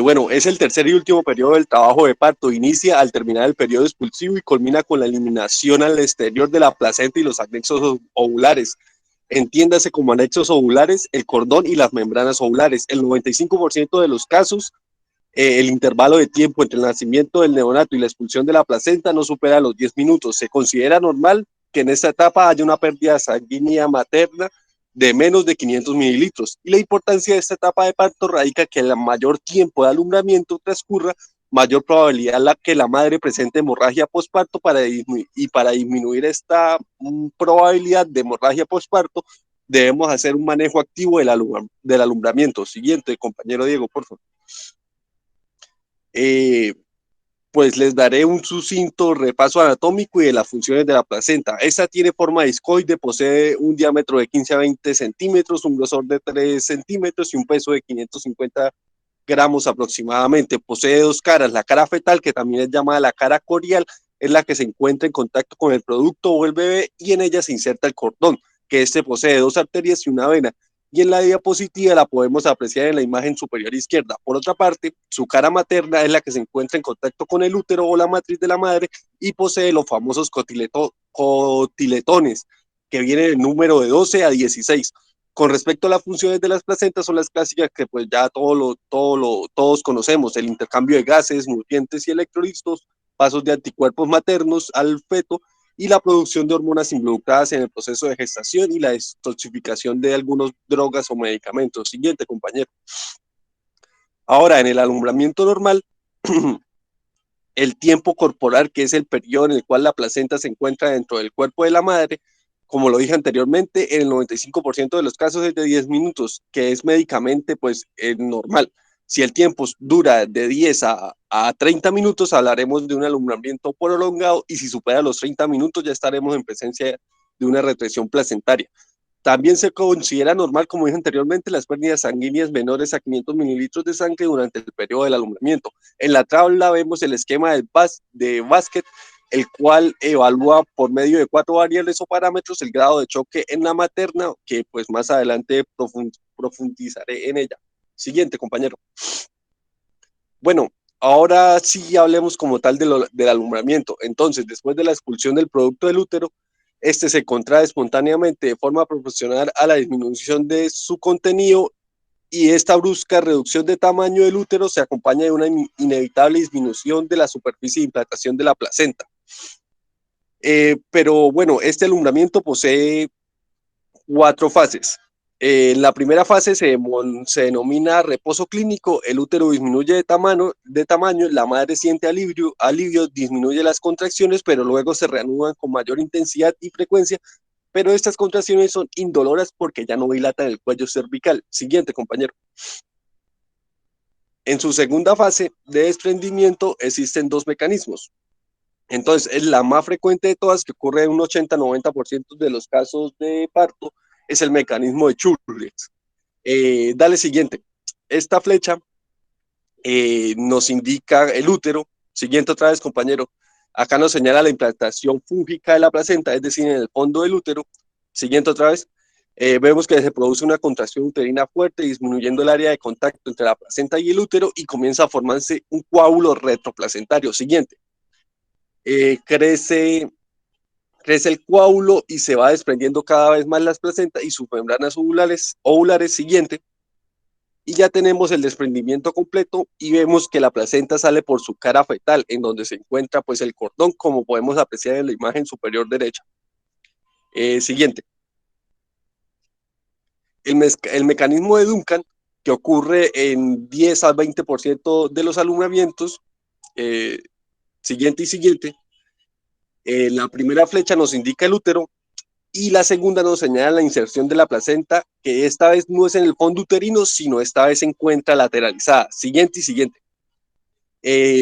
Bueno, es el tercer y último periodo del trabajo de parto. Inicia al terminar el periodo expulsivo y culmina con la eliminación al exterior de la placenta y los anexos ovulares. Entiéndase como anexos ovulares el cordón y las membranas ovulares. El 95% de los casos, el intervalo de tiempo entre el nacimiento del neonato y la expulsión de la placenta no supera los 10 minutos. Se considera normal que en esta etapa haya una pérdida sanguínea materna de menos de 500 mililitros. Y la importancia de esta etapa de parto radica que el mayor tiempo de alumbramiento transcurra, mayor probabilidad la que la madre presente hemorragia postparto y para disminuir esta probabilidad de hemorragia postparto debemos hacer un manejo activo del alumbramiento. Siguiente, compañero Diego, por favor. Pues les daré un sucinto repaso anatómico y de las funciones de la placenta. Esta tiene forma discoide, posee un diámetro de 15 a 20 centímetros, un grosor de 3 centímetros y un peso de 550 gramos aproximadamente. Posee dos caras, la cara fetal, que también es llamada la cara corial, es la que se encuentra en contacto con el producto o el bebé y en ella se inserta el cordón, que este posee dos arterias y una vena. Y en la diapositiva la podemos apreciar en la imagen superior izquierda. Por otra parte, su cara materna es la que se encuentra en contacto con el útero o la matriz de la madre y posee los famosos cotiletones, que vienen en el número de 12 a 16. Con respecto a las funciones de las placentas, son las clásicas que pues ya todos conocemos: el intercambio de gases, nutrientes y electrolitos, pasos de anticuerpos maternos al feto y la producción de hormonas involucradas en el proceso de gestación y la detoxificación de algunas drogas o medicamentos. Siguiente, compañero. Ahora, en el alumbramiento normal, el tiempo corporal, que es el periodo en el cual la placenta se encuentra dentro del cuerpo de la madre, como lo dije anteriormente, en el 95% de los casos es de 10 minutos, que es médicamente pues normal. Si el tiempo dura de 10 a 30 minutos, hablaremos de un alumbramiento prolongado, y si supera los 30 minutos ya estaremos en presencia de una retención placentaria. También se considera normal, como dije anteriormente, las pérdidas sanguíneas menores a 500 mililitros de sangre durante el periodo del alumbramiento. En la tabla vemos el esquema de básquet, el cual evalúa por medio de 4 variables o parámetros el grado de choque en la materna, que pues más adelante profundizaré en ella. Siguiente, compañero. Bueno, ahora sí hablemos como tal del alumbramiento. Entonces, después de la expulsión del producto del útero, este se contrae espontáneamente de forma proporcional a la disminución de su contenido, y esta brusca reducción de tamaño del útero se acompaña de una inevitable disminución de la superficie de implantación de la placenta. Pero bueno, este alumbramiento posee 4 fases. La primera fase se denomina reposo clínico. El útero disminuye de tamaño, la madre siente alivio, disminuye las contracciones, pero luego se reanudan con mayor intensidad y frecuencia, pero estas contracciones son indoloras porque ya no dilatan el cuello cervical. Siguiente, compañero. En su segunda fase de desprendimiento existen 2 mecanismos. Entonces, es la más frecuente de todas, que ocurre en un 80-90% de los casos de parto, es el mecanismo de Churlius. Dale siguiente. Esta flecha nos indica el útero. Siguiente otra vez, compañero. Acá nos señala la implantación fúngica de la placenta, es decir, en el fondo del útero. Siguiente otra vez. Vemos que se produce una contracción uterina fuerte, disminuyendo el área de contacto entre la placenta y el útero, y comienza a formarse un coágulo retroplacentario. Siguiente. Crece el coágulo y se va desprendiendo cada vez más las placentas y sus membranas ovulares. Siguiente. Y ya tenemos el desprendimiento completo y vemos que la placenta sale por su cara fetal, en donde se encuentra pues el cordón, como podemos apreciar en la imagen superior derecha. Siguiente. El mecanismo de Duncan, que ocurre en 10 al 20% de los alumbramientos. Siguiente y siguiente. La primera flecha nos indica el útero y la segunda nos señala la inserción de la placenta, que esta vez no es en el fondo uterino, sino esta vez se encuentra lateralizada. Siguiente y siguiente.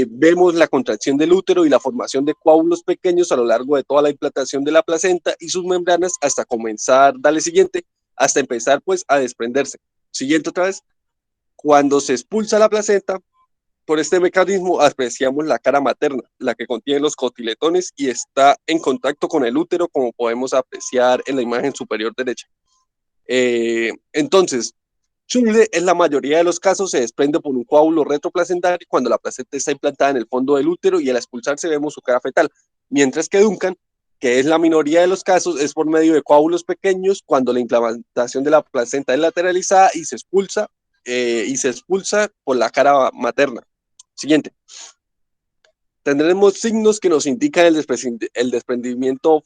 Vemos la contracción del útero y la formación de coágulos pequeños a lo largo de toda la implantación de la placenta y sus membranas hasta comenzar, dale siguiente, hasta empezar pues a desprenderse. Siguiente otra vez. Cuando se expulsa la placenta, por este mecanismo apreciamos la cara materna, la que contiene los cotiletones y está en contacto con el útero, como podemos apreciar en la imagen superior derecha. Entonces, Chule en la mayoría de los casos se desprende por un coágulo retroplacentario cuando la placenta está implantada en el fondo del útero y al expulsarse vemos su cara fetal, mientras que Duncan, que es la minoría de los casos, es por medio de coágulos pequeños cuando la implantación de la placenta es lateralizada y se expulsa por la cara materna. Siguiente. Tendremos signos que nos indican el desprendimiento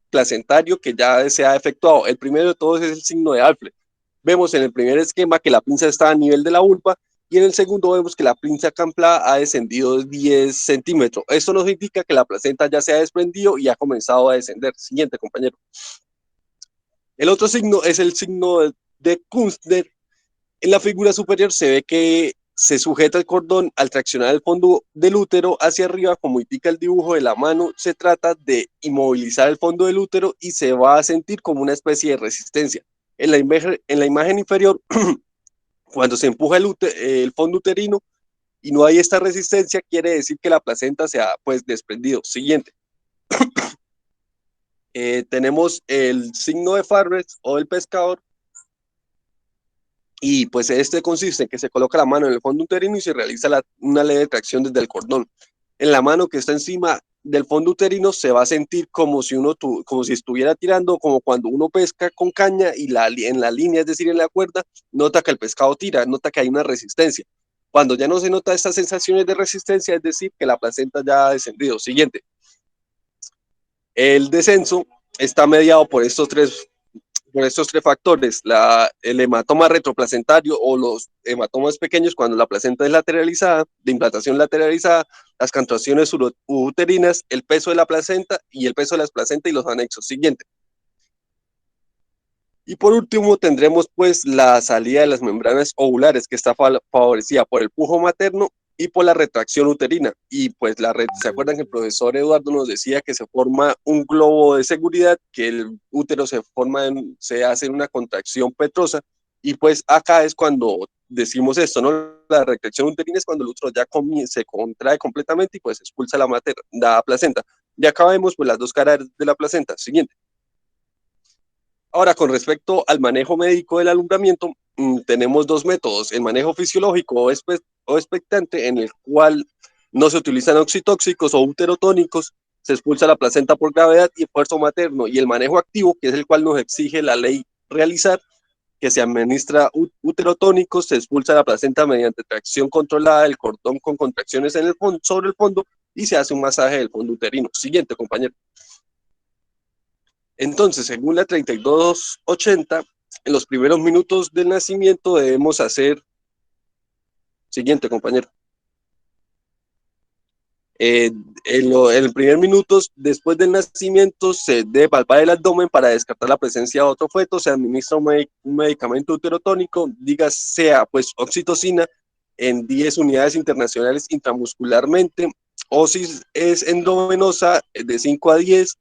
placentario que ya se ha efectuado. El primero de todos es el signo de Alfred. Vemos en el primer esquema que la pinza está a nivel de la vulva y en el segundo vemos que la pinza campla ha descendido 10 centímetros. Esto nos indica que la placenta ya se ha desprendido y ha comenzado a descender. Siguiente, compañero. El otro signo es el signo de Kunstner. En la figura superior se ve que se sujeta el cordón al traccionar el fondo del útero hacia arriba, como indica el dibujo de la mano. Se trata de inmovilizar el fondo del útero y se va a sentir como una especie de resistencia. En la imagen inferior, cuando se empuja el fondo uterino y no hay esta resistencia, quiere decir que la placenta se ha pues desprendido. Siguiente. Tenemos el signo de Farber o del pescador. Y pues este consiste en que se coloca la mano en el fondo uterino y se realiza una leve tracción desde el cordón. En la mano que está encima del fondo uterino se va a sentir como si estuviera tirando, como cuando uno pesca con caña y en la línea, es decir, en la cuerda, nota que el pescado tira, nota que hay una resistencia. Cuando ya no se nota estas sensaciones de resistencia, es decir, que la placenta ya ha descendido. Siguiente. El descenso está mediado por estos tres factores: el hematoma retroplacentario o los hematomas pequeños cuando la placenta es lateralizada, de implantación lateralizada, las contracciones uterinas, el peso de la placenta y el peso de las placentas y los anexos. Siguiente. Y por último tendremos pues la salida de las membranas ovulares, que está favorecida por el pujo materno y por la retracción uterina. Y pues ¿se acuerdan que el profesor Eduardo nos decía que se forma un globo de seguridad, que el útero se hace una contracción petrosa? Y pues acá es cuando decimos esto, ¿no? La retracción uterina es cuando el útero ya se contrae completamente y pues expulsa la placenta. Y acá vemos pues las dos caras de la placenta. Siguiente. Ahora, con respecto al manejo médico del alumbramiento, tenemos dos métodos: el manejo fisiológico o expectante, en el cual no se utilizan oxitóxicos o uterotónicos, se expulsa la placenta por gravedad y esfuerzo materno, y el manejo activo, que es el cual nos exige la ley realizar, que se administra uterotónicos, se expulsa la placenta mediante tracción controlada del cordón con contracciones en el fondo, sobre el fondo, y se hace un masaje del fondo uterino. Siguiente, compañero. Entonces, según la 3280, en los primeros minutos del nacimiento debemos hacer, siguiente, compañero. En el primer minuto después del nacimiento se debe palpar el abdomen para descartar la presencia de otro feto, se administra un medicamento uterotónico, diga sea pues oxitocina, en 10 unidades internacionales intramuscularmente, o si es endovenosa, de 5 a 10,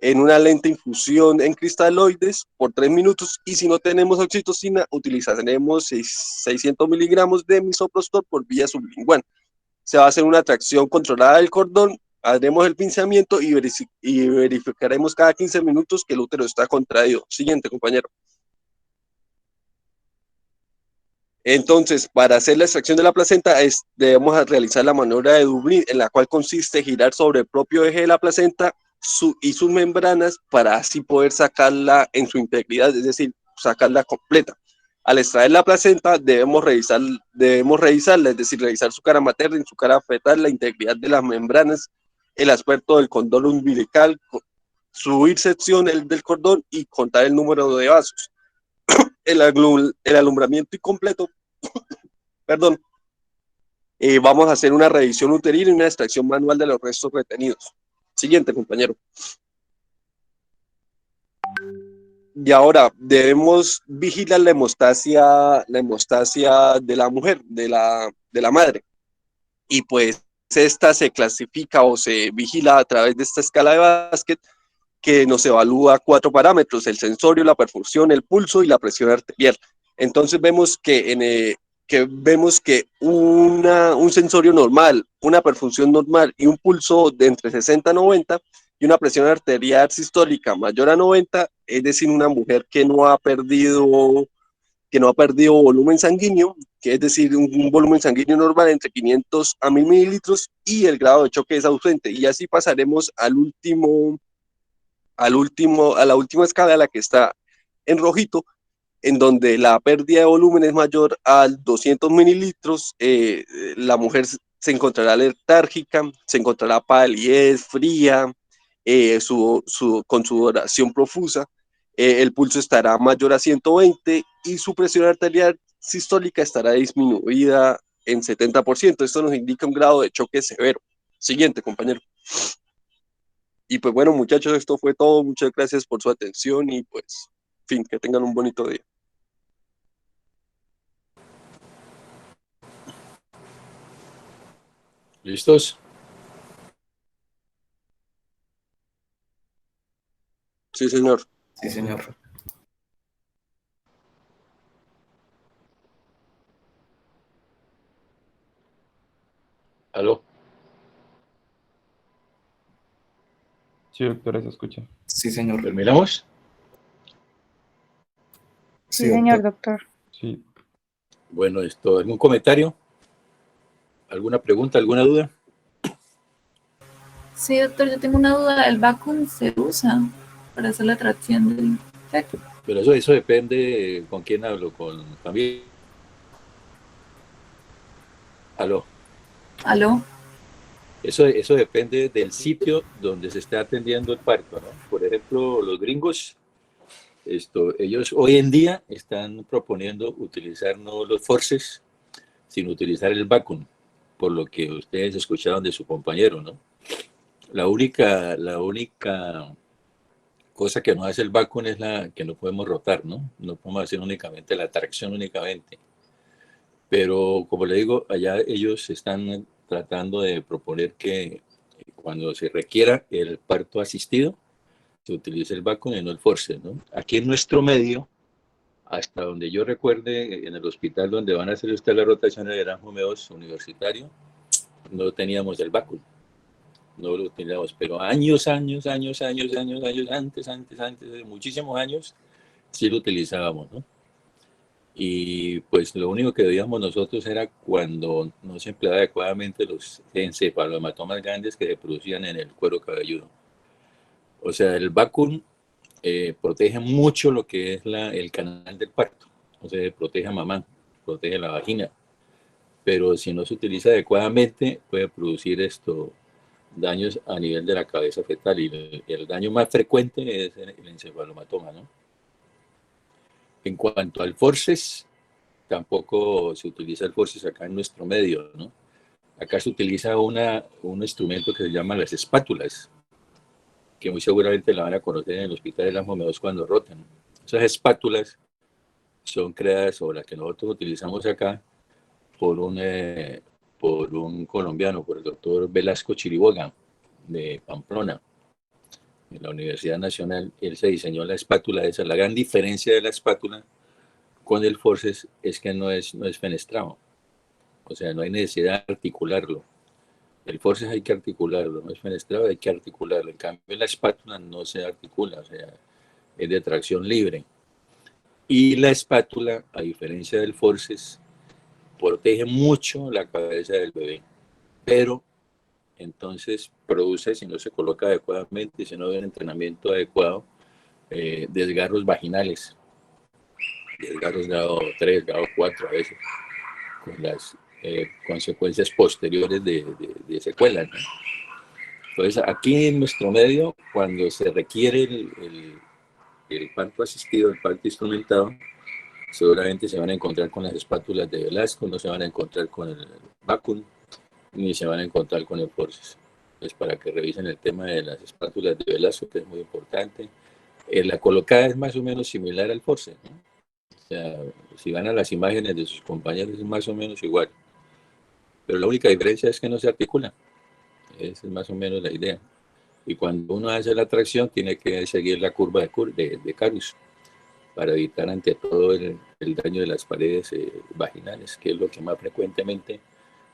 en una lente infusión en cristaloides por 3 minutos, y si no tenemos oxitocina, utilizaremos 600 miligramos de misoprostol por vía sublingual. Se va a hacer una tracción controlada del cordón, haremos el pinzamiento y verificaremos cada 15 minutos que el útero está contraído. Siguiente, compañero. Entonces, para hacer la extracción de la placenta, debemos realizar la maniobra de Dublín, en la cual consiste en girar sobre el propio eje de la placenta y sus membranas para así poder sacarla en su integridad, es decir, sacarla completa. Al extraer la placenta debemos revisarla, es decir, revisar su cara materna y su cara fetal, la integridad de las membranas, el aspecto del cordón umbilical, su sección del cordón y contar el número de vasos. El alumbramiento incompleto, perdón, vamos a hacer una revisión uterina y una extracción manual de los restos retenidos. Siguiente, compañero. Y ahora debemos vigilar la hemostasia de la mujer, de la madre. Y pues esta se clasifica o se vigila a través de esta escala de Basket, que nos evalúa 4 parámetros: el sensorio, la perfusión, el pulso y la presión arterial. Entonces vemos que un sensorio normal, una perfusión normal y un pulso de entre 60 a 90 y una presión arterial sistólica mayor a 90, es decir, una mujer que no ha perdido volumen sanguíneo, que es decir, un volumen sanguíneo normal entre 500 a 1000 mililitros, y el grado de choque es ausente. Y así pasaremos a la última escala, la que está en rojito, en donde la pérdida de volumen es mayor a 200 mililitros, la mujer se encontrará letárgica, se encontrará palidez, fría, con sudoración profusa, el pulso estará mayor a 120 y su presión arterial sistólica estará disminuida en 70%. Esto nos indica un grado de choque severo. Siguiente, compañero. Y pues bueno, muchachos, esto fue todo. Muchas gracias por su atención y pues, en fin, que tengan un bonito día. ¿Listos? Sí, señor. Sí, señor. ¿Aló? Sí, doctora, se escucha. Sí, señor. ¿Terminamos? Sí, señor doctor. Sí. Bueno, ¿algún comentario? ¿Alguna pregunta, alguna duda? Sí, doctor, yo tengo una duda. ¿El vacuum se usa para hacer la tracción del feto? Pero eso depende con quién hablo, con familia. ¿Aló? ¿Aló? Eso depende del sitio donde se esté atendiendo el parto, ¿no? Por ejemplo, los gringos, ellos hoy en día están proponiendo utilizar no los forces, sino utilizar el vacuum, por lo que ustedes escucharon de su compañero, ¿no? La única cosa que no hace el vacuum es la que no podemos rotar, ¿no? No podemos hacer únicamente la tracción únicamente. Pero como le digo, allá ellos están tratando de proponer que cuando se requiera el parto asistido, se utilice el vacuum y no el force, ¿no? Aquí en nuestro medio, hasta donde yo recuerde, en el hospital donde van a hacer usted la rotación de Naranjo Meos universitario, no teníamos el vacuum. no lo utilizamos, pero años antes, de muchísimos años, sí lo utilizábamos, ¿no? Y pues lo único que veíamos nosotros era cuando no se empleaba adecuadamente los encefalomatomas grandes que se producían en el cuero cabelludo. O sea, el vacuum protege mucho lo que es el canal del parto, o sea, protege a mamá, protege la vagina, pero si no se utiliza adecuadamente puede producir daños a nivel de la cabeza fetal, y el daño más frecuente es el encefalomatoma, ¿no? En cuanto al forceps, tampoco se utiliza el forceps acá en nuestro medio, ¿no? Acá se utiliza un instrumento que se llama las espátulas, que muy seguramente la van a conocer en el Hospital de las Momedos cuando rotan. Esas espátulas son creadas, o las que nosotros utilizamos acá, por un colombiano, por el doctor Velasco Chiriboga, de Pamplona, en la Universidad Nacional. Él se diseñó la espátula esa. La gran diferencia de la espátula con el forceps es que no es fenestrado, o sea, no hay necesidad de articularlo. El forceps hay que articularlo, no es fenestrado, hay que articularlo. En cambio, la espátula no se articula, o sea, es de tracción libre. Y la espátula, a diferencia del forceps, protege mucho la cabeza del bebé, pero entonces produce, si no se coloca adecuadamente, si no hay un entrenamiento adecuado, desgarros vaginales, desgarros grado 3, grado 4 a veces, con las consecuencias posteriores de secuelas, ¿no? Entonces, aquí en nuestro medio, cuando se requiere el parto asistido, el parto instrumentado, seguramente se van a encontrar con las espátulas de Velasco, no se van a encontrar con el vacuum, ni se van a encontrar con el forceps. Entonces, para que revisen el tema de las espátulas de Velasco, que es muy importante. La colocada es más o menos similar al forceps, ¿no? O sea, si van a las imágenes de sus compañeros, es más o menos igual. Pero la única diferencia es que no se articula. Esa es más o menos la idea. Y cuando uno hace la tracción, tiene que seguir la curva de Carus para evitar ante todo el daño de las paredes vaginales, que es lo que más frecuentemente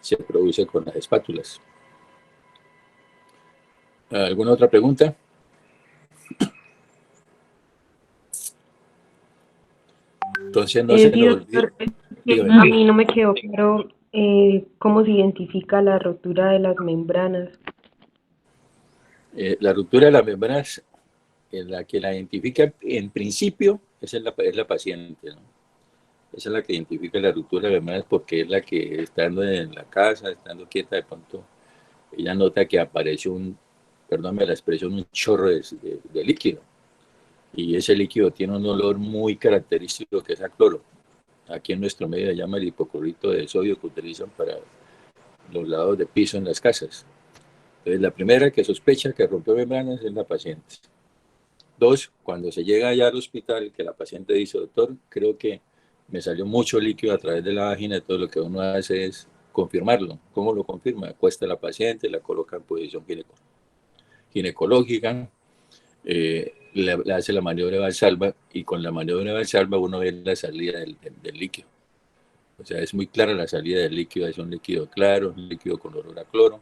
se produce con las espátulas. ¿Alguna otra pregunta? Entonces no se nos olvide. Doctor, a mí no me quedó claro cómo se identifica la rotura de las membranas. La ruptura de las membranas, en la que la identifica en principio, esa es la paciente, ¿no? Esa es la que identifica la ruptura de las membranas, porque es la que, estando en la casa, estando quieta, de pronto ella nota que aparece perdóname la expresión, un chorro de líquido. Y ese líquido tiene un olor muy característico, que es a cloro. Aquí en nuestro medio se llama el hipoclorito de sodio, que utilizan para los lados de piso en las casas. Entonces, la primera que sospecha que rompió membranas es la paciente. 2, cuando se llega allá al hospital, que la paciente dice, doctor, creo que me salió mucho líquido a través de la vagina, todo lo que uno hace es confirmarlo. ¿Cómo lo confirma? Acuesta a la paciente, la coloca en posición ginecológica, le hace la maniobra de Valsalva, y con la maniobra de Valsalva uno ve la salida del líquido. O sea, es muy clara la salida del líquido, es un líquido claro, un líquido con olor a cloro.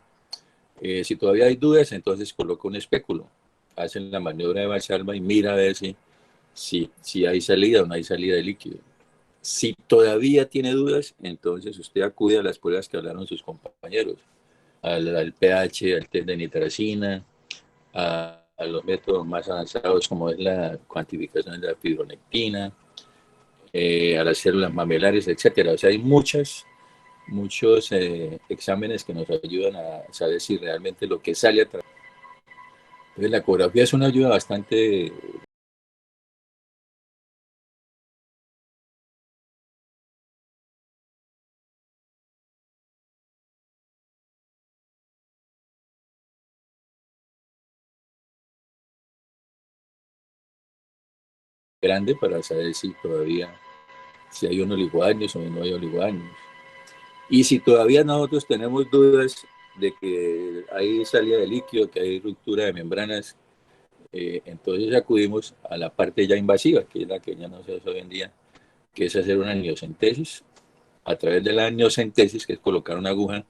Si todavía hay dudas, entonces coloca un espéculo, hacen la maniobra de Valsalva y mira a ver si hay salida o no hay salida de líquido. Si todavía tiene dudas, entonces usted acude a las pruebas que hablaron sus compañeros, al pH, al test de nitracina, a los métodos más avanzados como es la cuantificación de la fibronectina, a las células mamelares, etcétera. O sea, hay muchos exámenes que nos ayudan a saber si realmente lo que sale a través. Entonces, la ecografía es una ayuda bastante grande para saber si hay un oligoaños o no hay oligoaños. Y si todavía nosotros tenemos dudas de que hay salida de líquido, que hay ruptura de membranas, entonces acudimos a la parte ya invasiva, que es la que ya no se hace hoy en día, que es hacer una amniocentesis. A través de la amniocentesis, que es colocar una aguja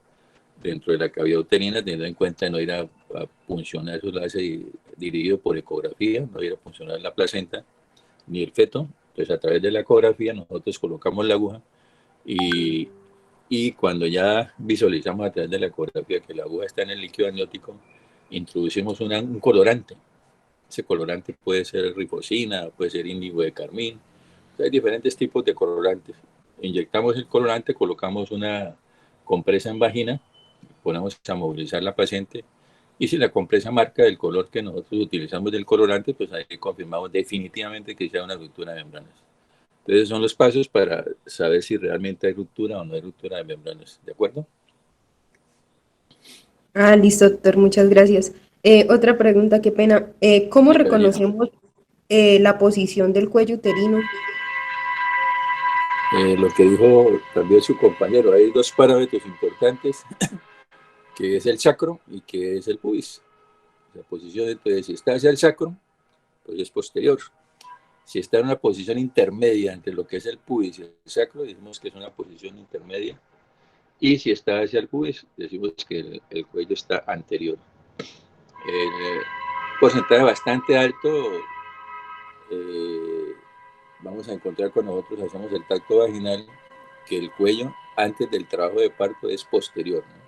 dentro de la cavidad uterina, teniendo en cuenta no ir a a puncionar, eso lo hace dirigido por ecografía, no ir a puncionar la placenta ni el feto. Entonces, a través de la ecografía, nosotros colocamos la aguja y cuando ya visualizamos a través de la ecografía que la aguja está en el líquido amniótico, introducimos un colorante. Ese colorante puede ser rifocina, puede ser índigo de carmín. Hay diferentes tipos de colorantes. Inyectamos el colorante, colocamos una compresa en vagina, ponemos a movilizar la paciente y si la compresa marca el color que nosotros utilizamos del colorante, pues ahí confirmamos definitivamente que sea una ruptura de membranas. Entonces son los pasos para saber si realmente hay ruptura o no hay ruptura de membranas. ¿De acuerdo? Ah, listo, doctor, muchas gracias. Otra pregunta, qué pena. ¿Cómo Sí, Carolina. reconocemos la posición del cuello uterino? Lo que dijo también su compañero, hay dos parámetros importantes, que es el sacro y que es el pubis. La posición, entonces, si está hacia el sacro, pues es posterior. Si está en una posición intermedia entre lo que es el pubis y el sacro, decimos que es una posición intermedia. Y si está hacia el pubis, decimos que el cuello está anterior. Porcentaje bastante alto, vamos a encontrar con nosotros, hacemos el tacto vaginal, que el cuello antes del trabajo de parto es posterior, ¿no?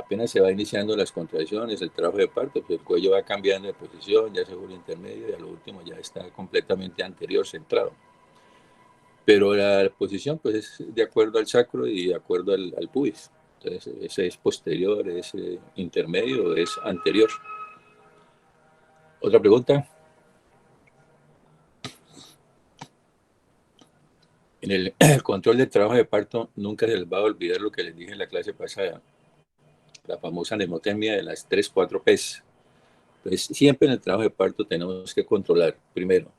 Apenas se va iniciando las contracciones, el trabajo de parto, pues el cuello va cambiando de posición, ya se vuelve intermedio y a lo último ya está completamente anterior, centrado. Pero la posición pues es de acuerdo al sacro y de acuerdo al pubis. Entonces ese es posterior, es intermedio, es anterior. ¿Otra pregunta? En el control del trabajo de parto nunca se les va a olvidar lo que les dije en la clase pasada, la famosa mnemotemia de las 3-4 P's. Entonces, siempre en el trabajo de parto tenemos que controlar, primero,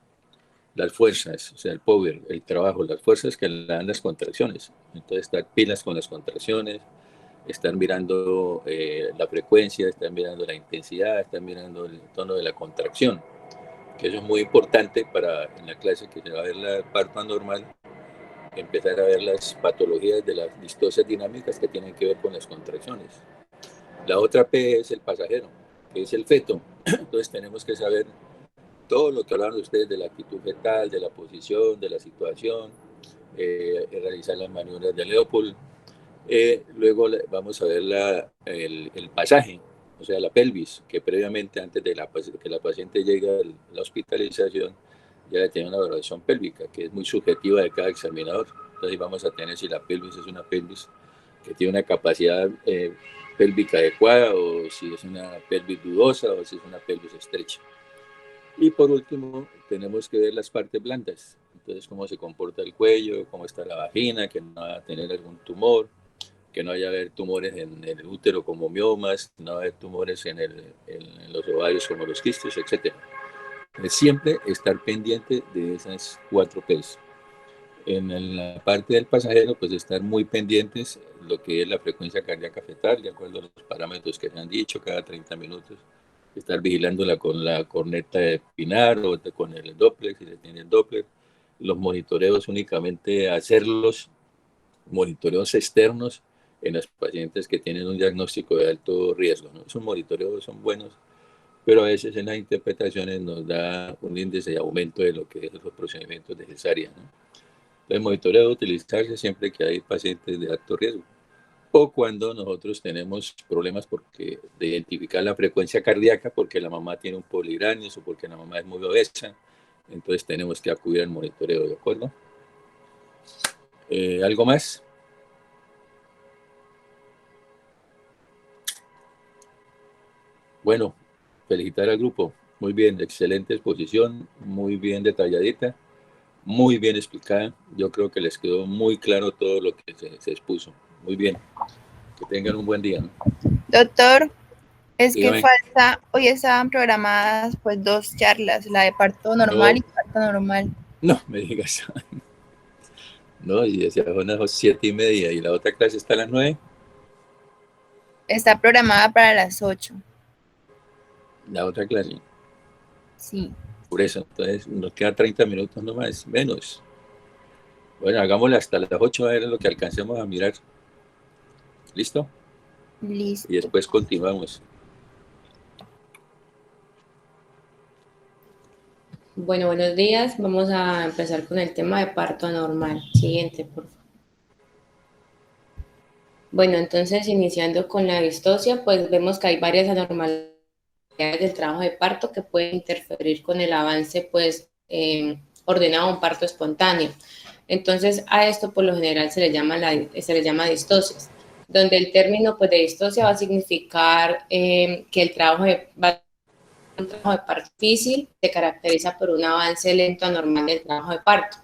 las fuerzas, o sea, el power, el trabajo, las fuerzas que le dan las contracciones. Entonces, estar pilas con las contracciones, estar mirando la frecuencia, estar mirando la intensidad, estar mirando el tono de la contracción, que eso es muy importante para en la clase que se va a ver el parto anormal, empezar a ver las patologías de las distocias dinámicas que tienen que ver con las contracciones. La otra P es el pasajero, que es el feto. Entonces tenemos que saber todo lo que hablaron ustedes de la actitud fetal, de la posición, de la situación, realizar las maniobras de Leopold. Luego vamos a ver el pasaje, o sea, la pelvis, que previamente, antes de que la paciente llegue a la hospitalización, ya tiene una valoración pélvica, que es muy subjetiva de cada examinador. Entonces vamos a tener si la pelvis es una pelvis que tiene una capacidad pélvica adecuada, o si es una pelvis dudosa, o si es una pelvis estrecha. Y por último, tenemos que ver las partes blandas. Entonces, cómo se comporta el cuello, cómo está la vagina, que no va a tener algún tumor, que no vaya a haber tumores en el útero como miomas, no va a haber tumores en los ovarios como los quistes, etc. Siempre estar pendiente de esas 4 P's. En la parte del pasajero, pues estar muy pendientes lo que es la frecuencia cardíaca fetal, de acuerdo a los parámetros que se han dicho, cada 30 minutos. Estar vigilándola con la corneta de Pinar o con el Doppler, si se tiene el Doppler. Los monitoreos únicamente hacerlos, monitoreos externos en los pacientes que tienen un diagnóstico de alto riesgo, ¿no? Esos monitoreos son buenos, pero a veces en las interpretaciones nos da un índice de aumento de lo que es los procedimientos de cesárea, ¿no? El monitoreo debe utilizarse siempre que hay pacientes de alto riesgo o cuando nosotros tenemos problemas de identificar la frecuencia cardíaca porque la mamá tiene un poligranios o porque la mamá es muy obesa, entonces tenemos que acudir al monitoreo, ¿de acuerdo? ¿Algo más? Bueno, felicitar al grupo. Muy bien, excelente exposición, muy bien detalladita, muy bien explicada. Yo creo que les quedó muy claro todo lo que se expuso. Muy bien. Que tengan un buen día, ¿no? Doctor, es que Dígame. falta, hoy estaban programadas pues 2 charlas, la de parto normal y parto normal. No me digas. No, y decía son las 7:30 y la otra clase está a las 9. Está programada para las 8. La otra clase. Sí. Por eso, entonces nos queda 30 minutos nomás, menos. Bueno, hagámosla hasta las 8 a ver lo que alcancemos a mirar. ¿Listo? Listo. Y después continuamos. Bueno, buenos días. Vamos a empezar con el tema de parto anormal. Siguiente, por favor. Bueno, entonces iniciando con la distosia, pues vemos que hay varias anormalidades del trabajo de parto que pueden interferir con el avance, pues, ordenado a un parto espontáneo. Entonces, a esto por lo general se le llama distosias, donde el término, pues, de distosia va a significar que el un trabajo de parto difícil se caracteriza por un avance lento anormal del trabajo de parto.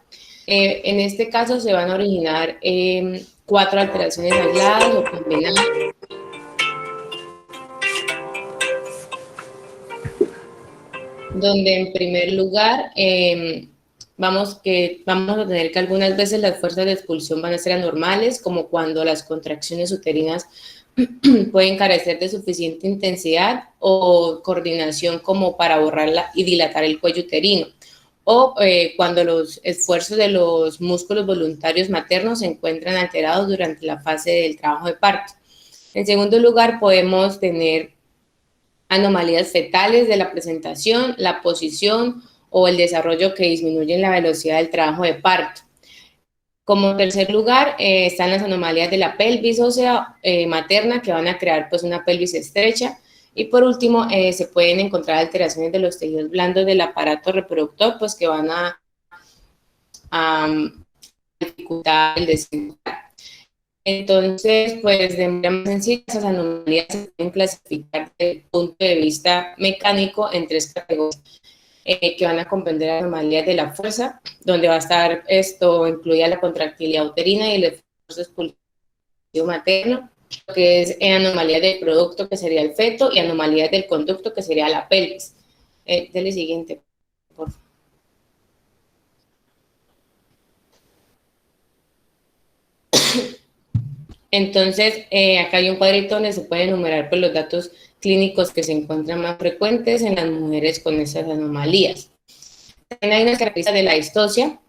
En este caso se van a originar 4 alteraciones aisladas o combinadas, donde en primer lugar vamos a tener que algunas veces las fuerzas de expulsión van a ser anormales, como cuando las contracciones uterinas pueden carecer de suficiente intensidad o coordinación como para borrarla y dilatar el cuello uterino, o cuando los esfuerzos de los músculos voluntarios maternos se encuentran alterados durante la fase del trabajo de parto. En segundo lugar, podemos tener anomalías fetales de la presentación, la posición o el desarrollo que disminuyen la velocidad del trabajo de parto. Como tercer lugar, están las anomalías de la pelvis ósea materna, que van a crear pues una pelvis estrecha. Y por último, se pueden encontrar alteraciones de los tejidos blandos del aparato reproductor, pues que van a dificultar el desempeño. Entonces, pues de manera más sencilla, esas anomalías se pueden clasificar desde el punto de vista mecánico en 3 categorías. Que van a comprender anomalías de la fuerza, donde va a estar esto incluida la contractilidad uterina y el esfuerzo expulsivo materno, lo que es anomalías del producto, que sería el feto, y anomalías del conducto, que sería la pelvis. Dele siguiente, por favor. Entonces, acá hay un cuadrito donde se pueden enumerar pues, los datos clínicos que se encuentran más frecuentes en las mujeres con esas anomalías. También hay unas características de la distosia,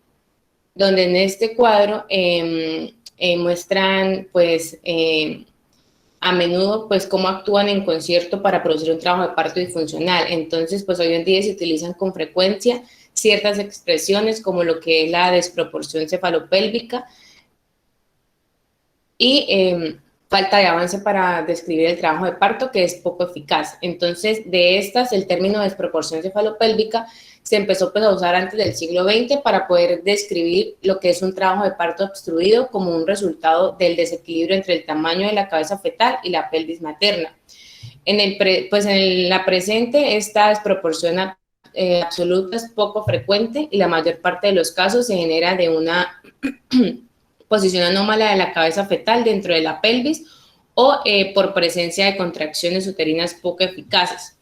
donde en este cuadro muestran pues a menudo pues cómo actúan en concierto para producir un trabajo de parto disfuncional. Entonces pues hoy en día se utilizan con frecuencia ciertas expresiones como lo que es la desproporción cefalopélvica y falta de avance para describir el trabajo de parto, que es poco eficaz. Entonces, de estas, el término desproporción cefalopélvica se empezó pues, a usar antes del siglo XX para poder describir lo que es un trabajo de parto obstruido como un resultado del desequilibrio entre el tamaño de la cabeza fetal y la pelvis materna. En la presente, esta desproporción absoluta es poco frecuente y la mayor parte de los casos se genera de una posición anómala de la cabeza fetal dentro de la pelvis o por presencia de contracciones uterinas poco eficaces.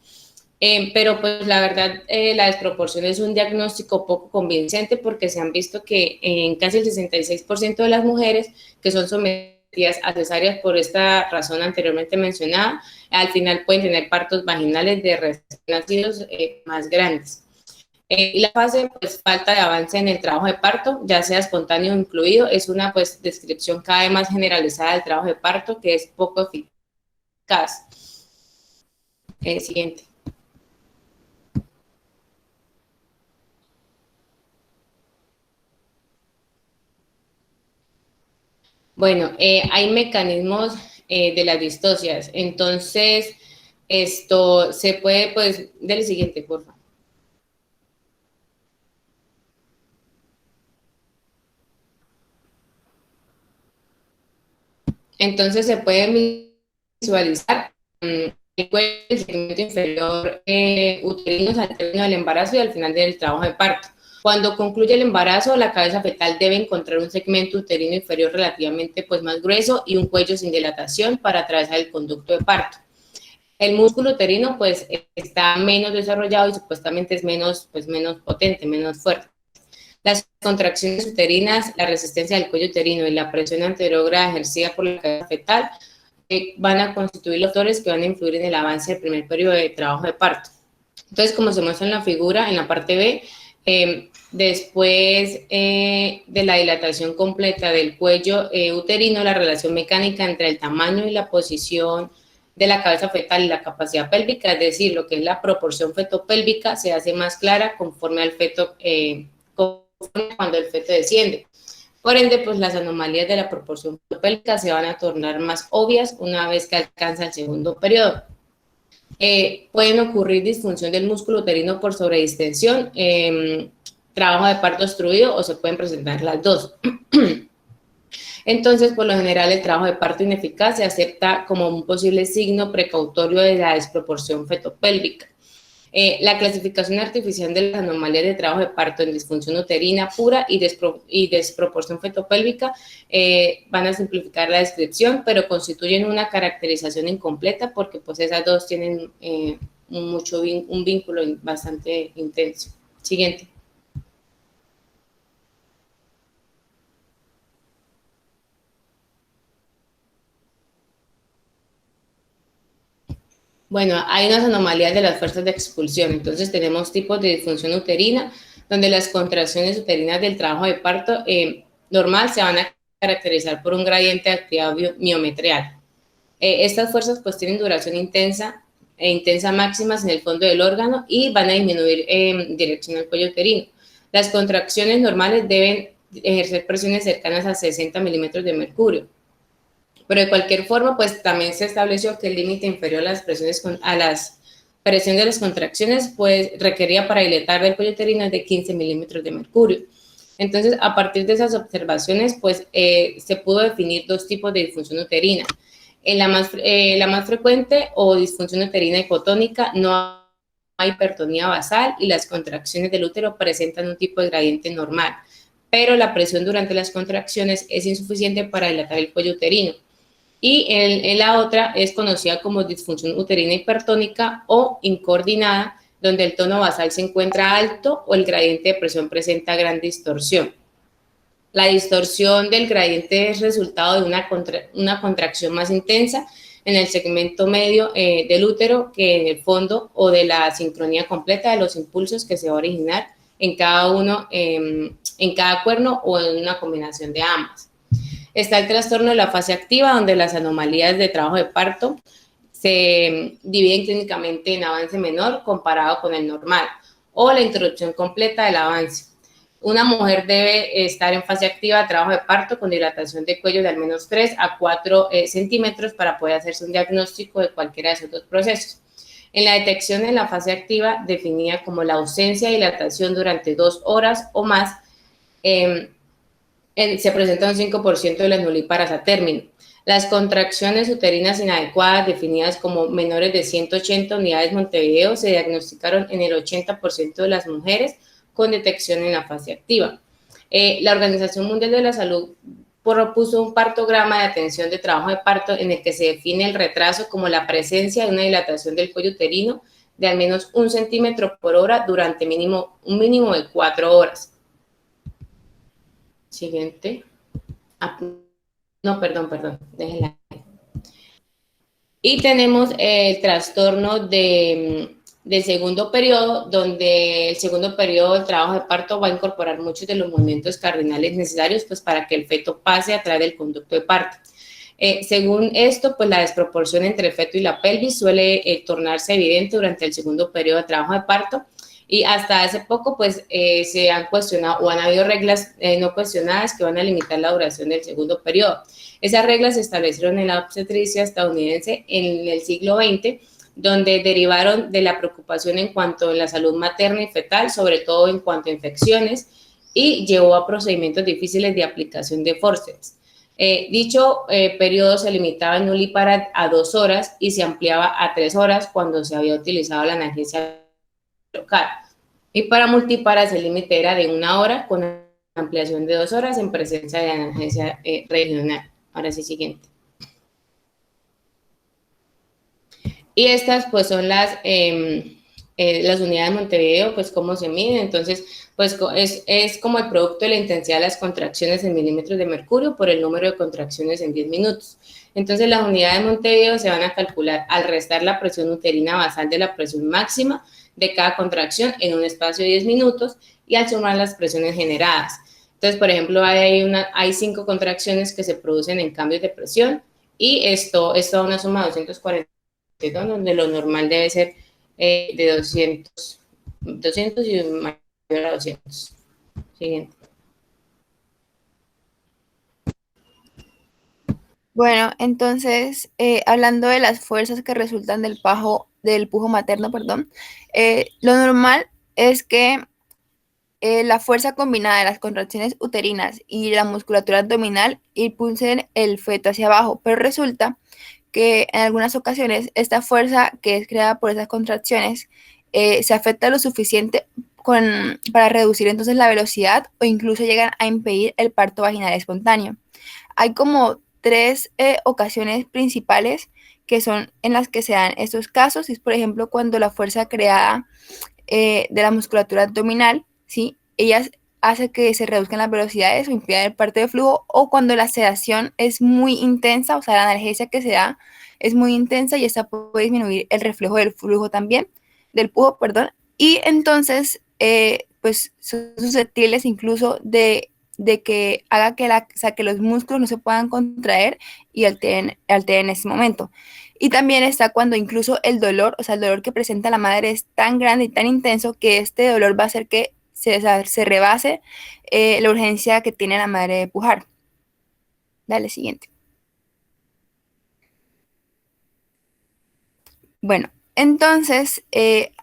Pero pues la verdad la desproporción es un diagnóstico poco convincente porque se han visto que en casi el 66% de las mujeres que son sometidas a cesáreas por esta razón anteriormente mencionada, al final pueden tener partos vaginales de recién nacidos más grandes. Y la fase, pues, falta de avance en el trabajo de parto, ya sea espontáneo o incluido, es una, pues, descripción cada vez más generalizada del trabajo de parto que es poco eficaz. Siguiente. Bueno, hay mecanismos de las distocias, entonces, esto se puede, pues, del siguiente, por favor. Entonces se puede visualizar el cuello y el segmento inferior uterinos al término del embarazo y al final del trabajo de parto. Cuando concluye el embarazo, la cabeza fetal debe encontrar un segmento uterino inferior relativamente pues, más grueso y un cuello sin dilatación para atravesar el conducto de parto. El músculo uterino pues, está menos desarrollado y supuestamente es menos potente, menos fuerte. Las contracciones uterinas, la resistencia del cuello uterino y la presión anterógrada ejercida por la cabeza fetal van a constituir los factores que van a influir en el avance del primer periodo de trabajo de parto. Entonces, como se muestra en la figura, en la parte B, después de la dilatación completa del cuello uterino, la relación mecánica entre el tamaño y la posición de la cabeza fetal y la capacidad pélvica, es decir, lo que es la proporción fetopélvica se hace más clara conforme al feto, conforme cuando el feto desciende. Por ende, pues las anomalías de la proporción fetopélvica se van a tornar más obvias una vez que alcanza el segundo periodo. Pueden ocurrir disfunción del músculo uterino por sobredistensión, trabajo de parto obstruido, o se pueden presentar las dos. Entonces, por lo general, el trabajo de parto ineficaz se acepta como un posible signo precautorio de la desproporción fetopélvica. La clasificación artificial de las anomalías de trabajo de parto en disfunción uterina pura y desproporción fetopélvica van a simplificar la descripción, pero constituyen una caracterización incompleta porque pues esas dos tienen un vínculo bastante intenso. Siguiente. Bueno, hay unas anomalías de las fuerzas de expulsión. Entonces tenemos tipos de disfunción uterina, donde las contracciones uterinas del trabajo de parto normal se van a caracterizar por un gradiente de actividad miometrial. Estas fuerzas pues tienen duración intensa máximas en el fondo del órgano y van a disminuir en dirección al cuello uterino. Las contracciones normales deben ejercer presiones cercanas a 60 milímetros de mercurio. Pero de cualquier forma, pues también se estableció que el límite inferior a las presiones de las contracciones, pues requería para dilatar del cuello uterino de 15 milímetros de mercurio. Entonces, a partir de esas observaciones, pues se pudo definir dos tipos de disfunción uterina. La más frecuente o disfunción uterina hipotónica, no hay hipertonía basal y las contracciones del útero presentan un tipo de gradiente normal, pero la presión durante las contracciones es insuficiente para dilatar el cuello uterino. Y la otra es conocida como disfunción uterina hipertónica o incoordinada, donde el tono basal se encuentra alto o el gradiente de presión presenta gran distorsión. La distorsión del gradiente es resultado de una contracción más intensa en el segmento medio del útero que en el fondo, o de la sincronía completa de los impulsos que se va a originar en cada cuerno o en una combinación de ambas. Está el trastorno de la fase activa, donde las anomalías de trabajo de parto se dividen clínicamente en avance menor comparado con el normal, o la interrupción completa del avance. Una mujer debe estar en fase activa de trabajo de parto con dilatación de cuello de al menos 3 a 4 centímetros para poder hacerse un diagnóstico de cualquiera de esos dos procesos. En la detección en la fase activa, definida como la ausencia de dilatación durante 2 horas o más, se presenta un 5% de las nulíparas a término. Las contracciones uterinas inadecuadas, definidas como menores de 180 unidades Montevideo, se diagnosticaron en el 80% de las mujeres con detección en la fase activa. La Organización Mundial de la Salud propuso un partograma de atención de trabajo de parto en el que se define el retraso como la presencia de una dilatación del cuello uterino de al menos 1 centímetro por hora durante un mínimo de 4 horas. Siguiente. No, perdón, déjenla. Y tenemos el trastorno del segundo periodo, donde el segundo periodo del trabajo de parto va a incorporar muchos de los movimientos cardinales necesarios pues, para que el feto pase a través del conducto de parto. Según esto, pues la desproporción entre el feto y la pelvis suele tornarse evidente durante el segundo periodo de trabajo de parto. Y hasta hace poco, pues, se han cuestionado o han habido reglas no cuestionadas que van a limitar la duración del segundo periodo. Esas reglas se establecieron en la obstetricia estadounidense en el siglo XX, donde derivaron de la preocupación en cuanto a la salud materna y fetal, sobre todo en cuanto a infecciones, y llevó a procedimientos difíciles de aplicación de forceps. Dicho periodo se limitaba en nulípara a 2 horas y se ampliaba a 3 horas cuando se había utilizado la analgesia local. Y para multiparas el límite era de 1 hora con ampliación de 2 horas en presencia de analgesia regional. Ahora sí, siguiente. Y estas pues son las unidades Montevideo, pues cómo se miden. Entonces, pues es como el producto de la intensidad de las contracciones en milímetros de mercurio por el número de contracciones en 10 minutos. Entonces, las unidades Montevideo se van a calcular al restar la presión uterina basal de la presión máxima de cada contracción en un espacio de 10 minutos y al sumar las presiones generadas. Entonces, por ejemplo, hay 5 contracciones que se producen en cambios de presión y esto es una suma de 240 ¿no? Donde lo normal debe ser de 200 y mayor a 200. Siguiente. Bueno, entonces, hablando de las fuerzas que resultan del pujo materno, perdón, lo normal es que la fuerza combinada de las contracciones uterinas y la musculatura abdominal impulsen el feto hacia abajo, pero resulta que en algunas ocasiones esta fuerza que es creada por esas contracciones se afecta lo suficiente para reducir entonces la velocidad o incluso llegan a impedir el parto vaginal espontáneo. Hay como tres ocasiones principales que son en las que se dan estos casos. Es, por ejemplo, cuando la fuerza creada de la musculatura abdominal, ¿sí? Ella hace que se reduzcan las velocidades o impidan el parto de flujo, o cuando la sedación es muy intensa, o sea, la analgesia que se da es muy intensa y esta puede disminuir el reflejo del flujo también, del pujo, perdón, y entonces, pues, son susceptibles incluso de que haga que, o sea, que los músculos no se puedan contraer y alteren en ese momento. Y también está cuando incluso el dolor, o sea, el dolor que presenta la madre es tan grande y tan intenso que este dolor va a hacer que se rebase la urgencia que tiene la madre de pujar. Dale, siguiente. Bueno, entonces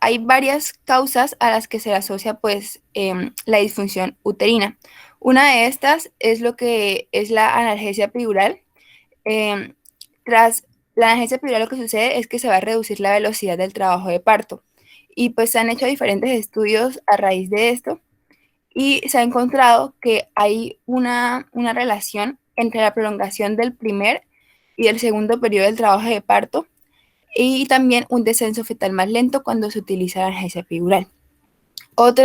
hay varias causas a las que se le asocia pues la disfunción uterina. Una de estas es lo que es la analgesia epidural. Tras la analgesia epidural lo que sucede es que se va a reducir la velocidad del trabajo de parto. Y pues se han hecho diferentes estudios a raíz de esto y se ha encontrado que hay una relación entre la prolongación del primer y el segundo periodo del trabajo de parto y también un descenso fetal más lento cuando se utiliza la analgesia epidural. Otro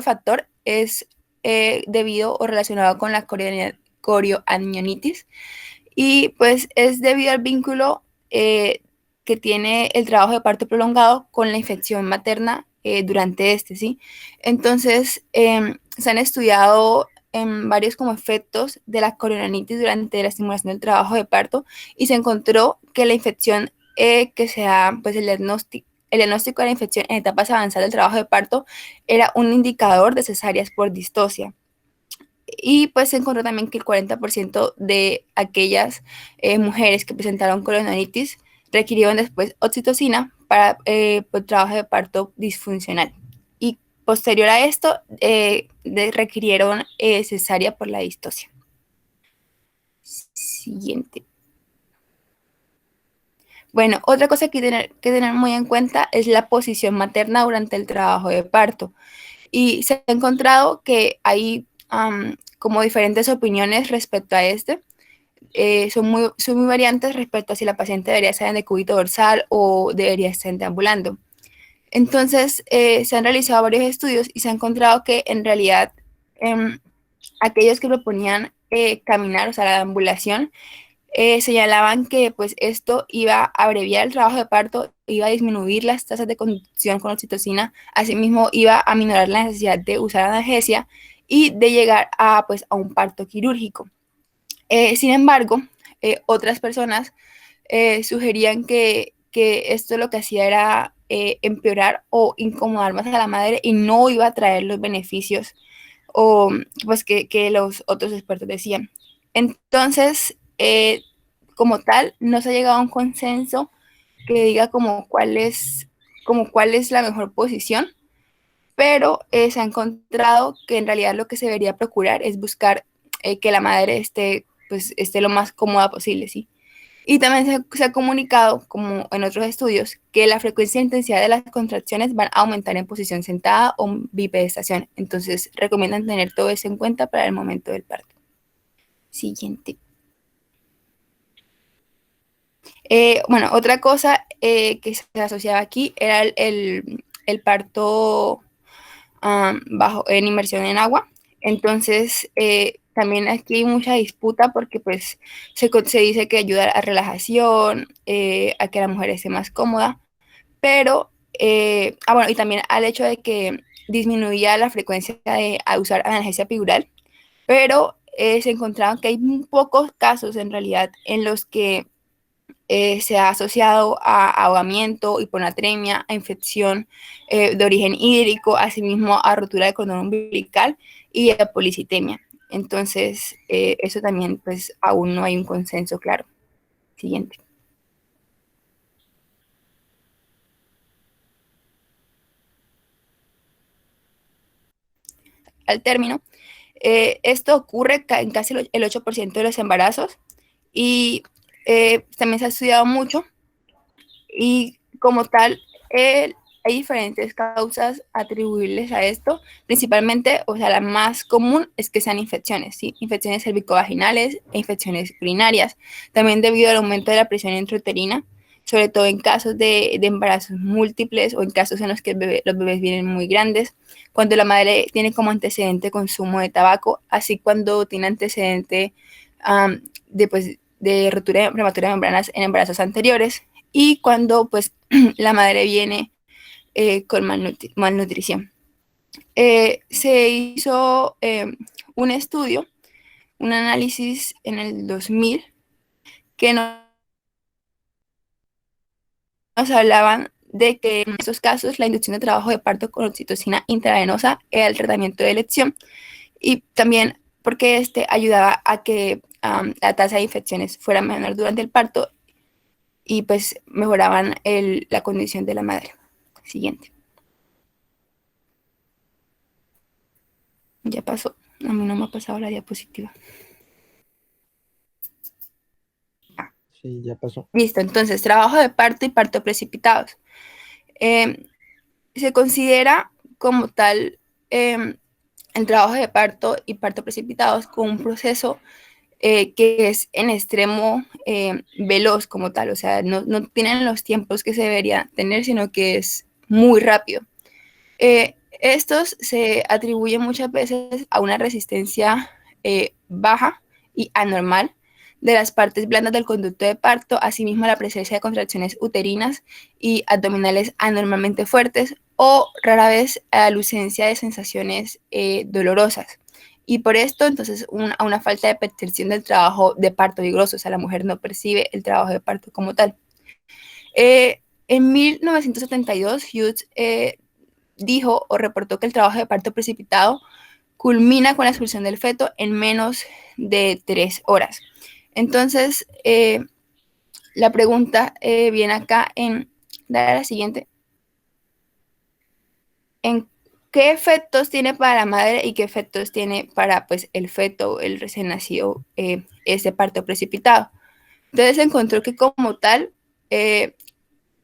factor es debido o relacionado con la corioamnionitis y pues es debido al vínculo que tiene el trabajo de parto prolongado con la infección materna durante ¿sí? Entonces, se han estudiado varios como efectos de la corioamnionitis durante la estimulación del trabajo de parto y se encontró que la infección que se da, pues el diagnóstico de la infección en etapas avanzadas del trabajo de parto era un indicador de cesáreas por distocia. Y pues se encontró también que el 40% de aquellas mujeres que presentaron corioamnionitis requirieron después oxitocina para el trabajo de parto disfuncional. Y posterior a esto, requirieron cesárea por la distocia. Siguiente. Bueno, otra cosa que tener muy en cuenta es la posición materna durante el trabajo de parto. Y se ha encontrado que hay como diferentes opiniones respecto a son muy variantes respecto a si la paciente debería estar en decúbito dorsal o debería estar deambulando. Entonces, se han realizado varios estudios y se ha encontrado que en realidad aquellos que proponían caminar, o sea, la deambulación, señalaban que pues esto iba a abreviar el trabajo de parto, iba a disminuir las tasas de conducción con oxitocina, asimismo iba a minorar la necesidad de usar analgesia y de llegar a un parto quirúrgico. Sin embargo, otras personas sugerían que esto lo que hacía era empeorar o incomodar más a la madre y no iba a traer los beneficios o pues que los otros expertos decían. Entonces, como tal, no se ha llegado a un consenso que diga como cuál es la mejor posición, pero se ha encontrado que en realidad lo que se debería procurar es buscar que la madre esté lo más cómoda posible, ¿sí? Y también se ha comunicado, como en otros estudios, que la frecuencia e intensidad de las contracciones van a aumentar en posición sentada o bipedestación. Entonces, recomiendan tener todo eso en cuenta para el momento del parto. Siguiente. Bueno, otra cosa que se asociaba aquí era el parto en inmersión en agua. Entonces, también aquí hay mucha disputa porque pues se dice que ayuda a relajación, a que la mujer esté más cómoda, pero, bueno, y también al hecho de que disminuía la frecuencia de usar analgesia epidural, pero se encontraron que hay pocos casos en realidad en los que se ha asociado a ahogamiento, hiponatremia, a infección de origen hídrico, asimismo a rotura de cordón umbilical y a policitemia. Entonces, eso también, pues, aún no hay un consenso claro. Siguiente. Al término, esto ocurre en casi el 8% de los embarazos y también se ha estudiado mucho y como tal hay diferentes causas atribuibles a esto, principalmente, o sea, la más común es que sean infecciones, ¿sí? Infecciones cervicovaginales e infecciones urinarias, también debido al aumento de la presión intrauterina, sobre todo en casos de embarazos múltiples o en casos en los que los bebés vienen muy grandes, cuando la madre tiene como antecedente consumo de tabaco, así cuando tiene antecedente de rotura prematura de membranas en embarazos anteriores y cuando pues la madre viene con malnutrición. Se hizo un estudio, un análisis en el 2000 que nos hablaban de que en estos casos la inducción de trabajo de parto con oxitocina intravenosa era el tratamiento de elección y también porque este ayudaba a que la tasa de infecciones fuera menor durante el parto y pues mejoraban la condición de la madre. Siguiente. Ya pasó. A mí no me ha pasado la diapositiva. Sí, ya pasó. Listo, entonces, trabajo de parto y parto precipitados. Se considera como tal el trabajo de parto y parto precipitados como un proceso que es en extremo veloz como tal, o sea, no tienen los tiempos que se debería tener, sino que es muy rápido. Estos se atribuyen muchas veces a una resistencia baja y anormal de las partes blandas del conducto de parto, asimismo a la presencia de contracciones uterinas y abdominales anormalmente fuertes o rara vez a la ausencia de sensaciones dolorosas. Y por esto, entonces, a una falta de percepción del trabajo de parto vigoroso, o sea, la mujer no percibe el trabajo de parto como tal. En 1972, Hughes dijo o reportó que el trabajo de parto precipitado culmina con la expulsión del feto en menos de 3 horas. Entonces, la pregunta viene acá en, dale a la siguiente, en qué efectos tiene para la madre y qué efectos tiene para pues, el feto, el recién nacido, este parto precipitado. Entonces se encontró que como tal,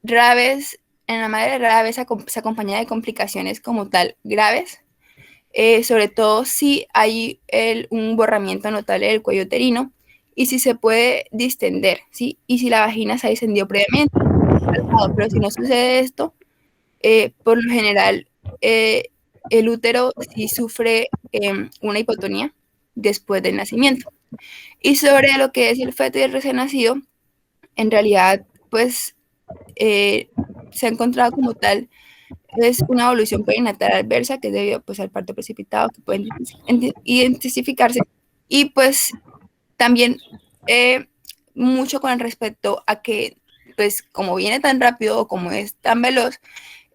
rara vez, en la madre rara vez se acompaña de complicaciones como tal graves, sobre todo si hay un borramiento notable del cuello uterino y si se puede distender, ¿sí? Y si la vagina se ha distendido previamente, pero si no sucede esto, por lo general el útero sí sufre una hipotonía después del nacimiento. Y sobre lo que es el feto y el recién nacido, en realidad, pues se ha encontrado como tal, es una evolución perinatal adversa que es debido pues, al parto precipitado, que pueden identificarse. Y pues también mucho con respecto a que, pues como viene tan rápido o como es tan veloz,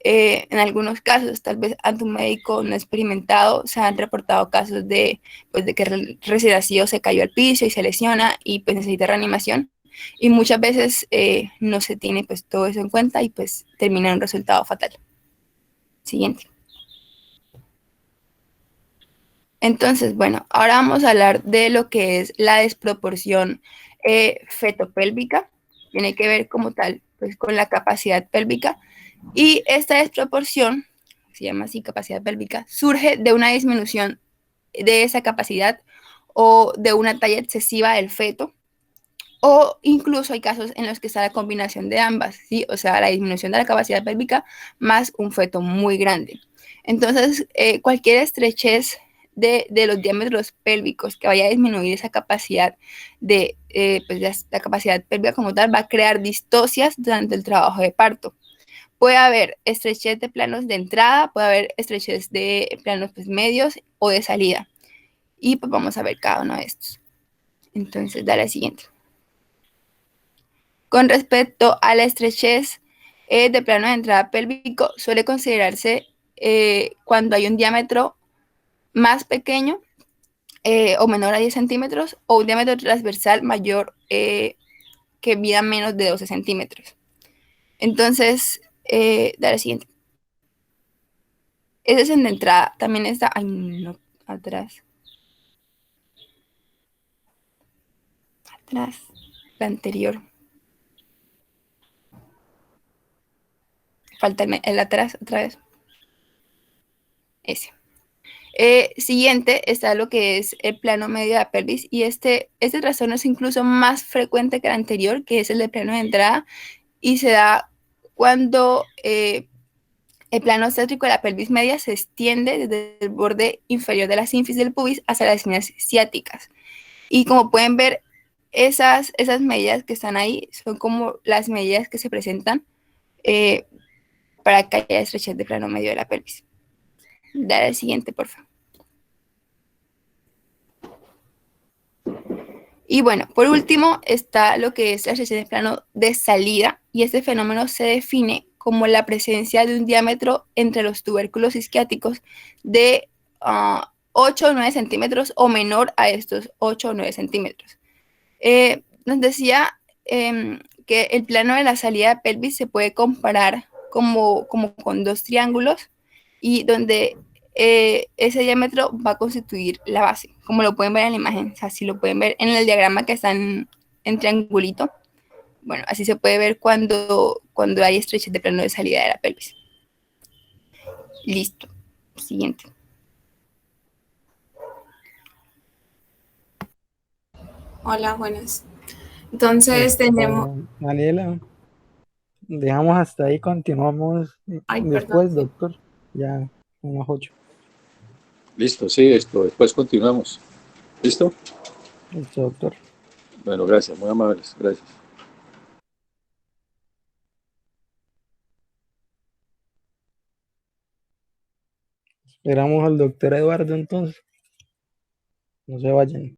en algunos casos, tal vez ante un médico no experimentado, se han reportado casos de, pues, de que el recién nacido se cayó al piso y se lesiona y pues necesita reanimación. Y muchas veces no se tiene pues todo eso en cuenta y pues termina en un resultado fatal. Siguiente. Entonces, bueno, ahora vamos a hablar de lo que es la desproporción fetopélvica. Tiene que ver como tal pues con la capacidad pélvica. Y esta desproporción, se llama así capacidad pélvica, surge de una disminución de esa capacidad o de una talla excesiva del feto, o incluso hay casos en los que está la combinación de ambas, ¿sí? O sea, la disminución de la capacidad pélvica más un feto muy grande. Entonces, cualquier estrechez de los diámetros pélvicos que vaya a disminuir esa capacidad pues la capacidad pélvica como tal va a crear distocias durante el trabajo de parto. Puede haber estrechez de planos de entrada, puede haber estrechez de planos pues, medios o de salida. Y pues vamos a ver cada uno de estos. Entonces, dale al siguiente. Con respecto a la estrechez de plano de entrada pélvico, suele considerarse cuando hay un diámetro más pequeño o menor a 10 centímetros o un diámetro transversal mayor que mida menos de 12 centímetros. Entonces, dale siguiente. Ese es en la entrada. También está, ay, no, atrás. Atrás, la anterior. Falta el atrás otra vez. Ese. Siguiente está lo que es el plano medio de la pelvis y este trastorno es incluso más frecuente que el anterior, que es el de plano de entrada, y se da cuando el plano céntrico de la pelvis media se extiende desde el borde inferior de la sínfisis del pubis hacia las líneas ciáticas. Y como pueden ver, esas medidas que están ahí son como las medidas que se presentan para que haya estrechez de plano medio de la pelvis. Dale al siguiente, por favor. Y bueno, por último está lo que es la estrechez de plano de salida, y este fenómeno se define como la presencia de un diámetro entre los tubérculos isquiáticos de 8 o 9 centímetros o menor a estos 8 o 9 centímetros. Nos decía que el plano de la salida de pelvis se puede comparar como con dos triángulos y donde ese diámetro va a constituir la base, como lo pueden ver en la imagen. O sea, si lo pueden ver en el diagrama que está en triangulito, bueno, así se puede ver cuando hay estrechez de plano de salida de la pelvis. Listo. Siguiente. Hola, buenas. Entonces tenemos... Daniela, dejamos hasta ahí, continuamos Ay, después, perdón. doctor, ya son las 8. Listo, sí, después continuamos. ¿Listo? Listo, doctor. Bueno, gracias, muy amables, gracias. Esperamos al doctor Eduardo entonces. No se vayan.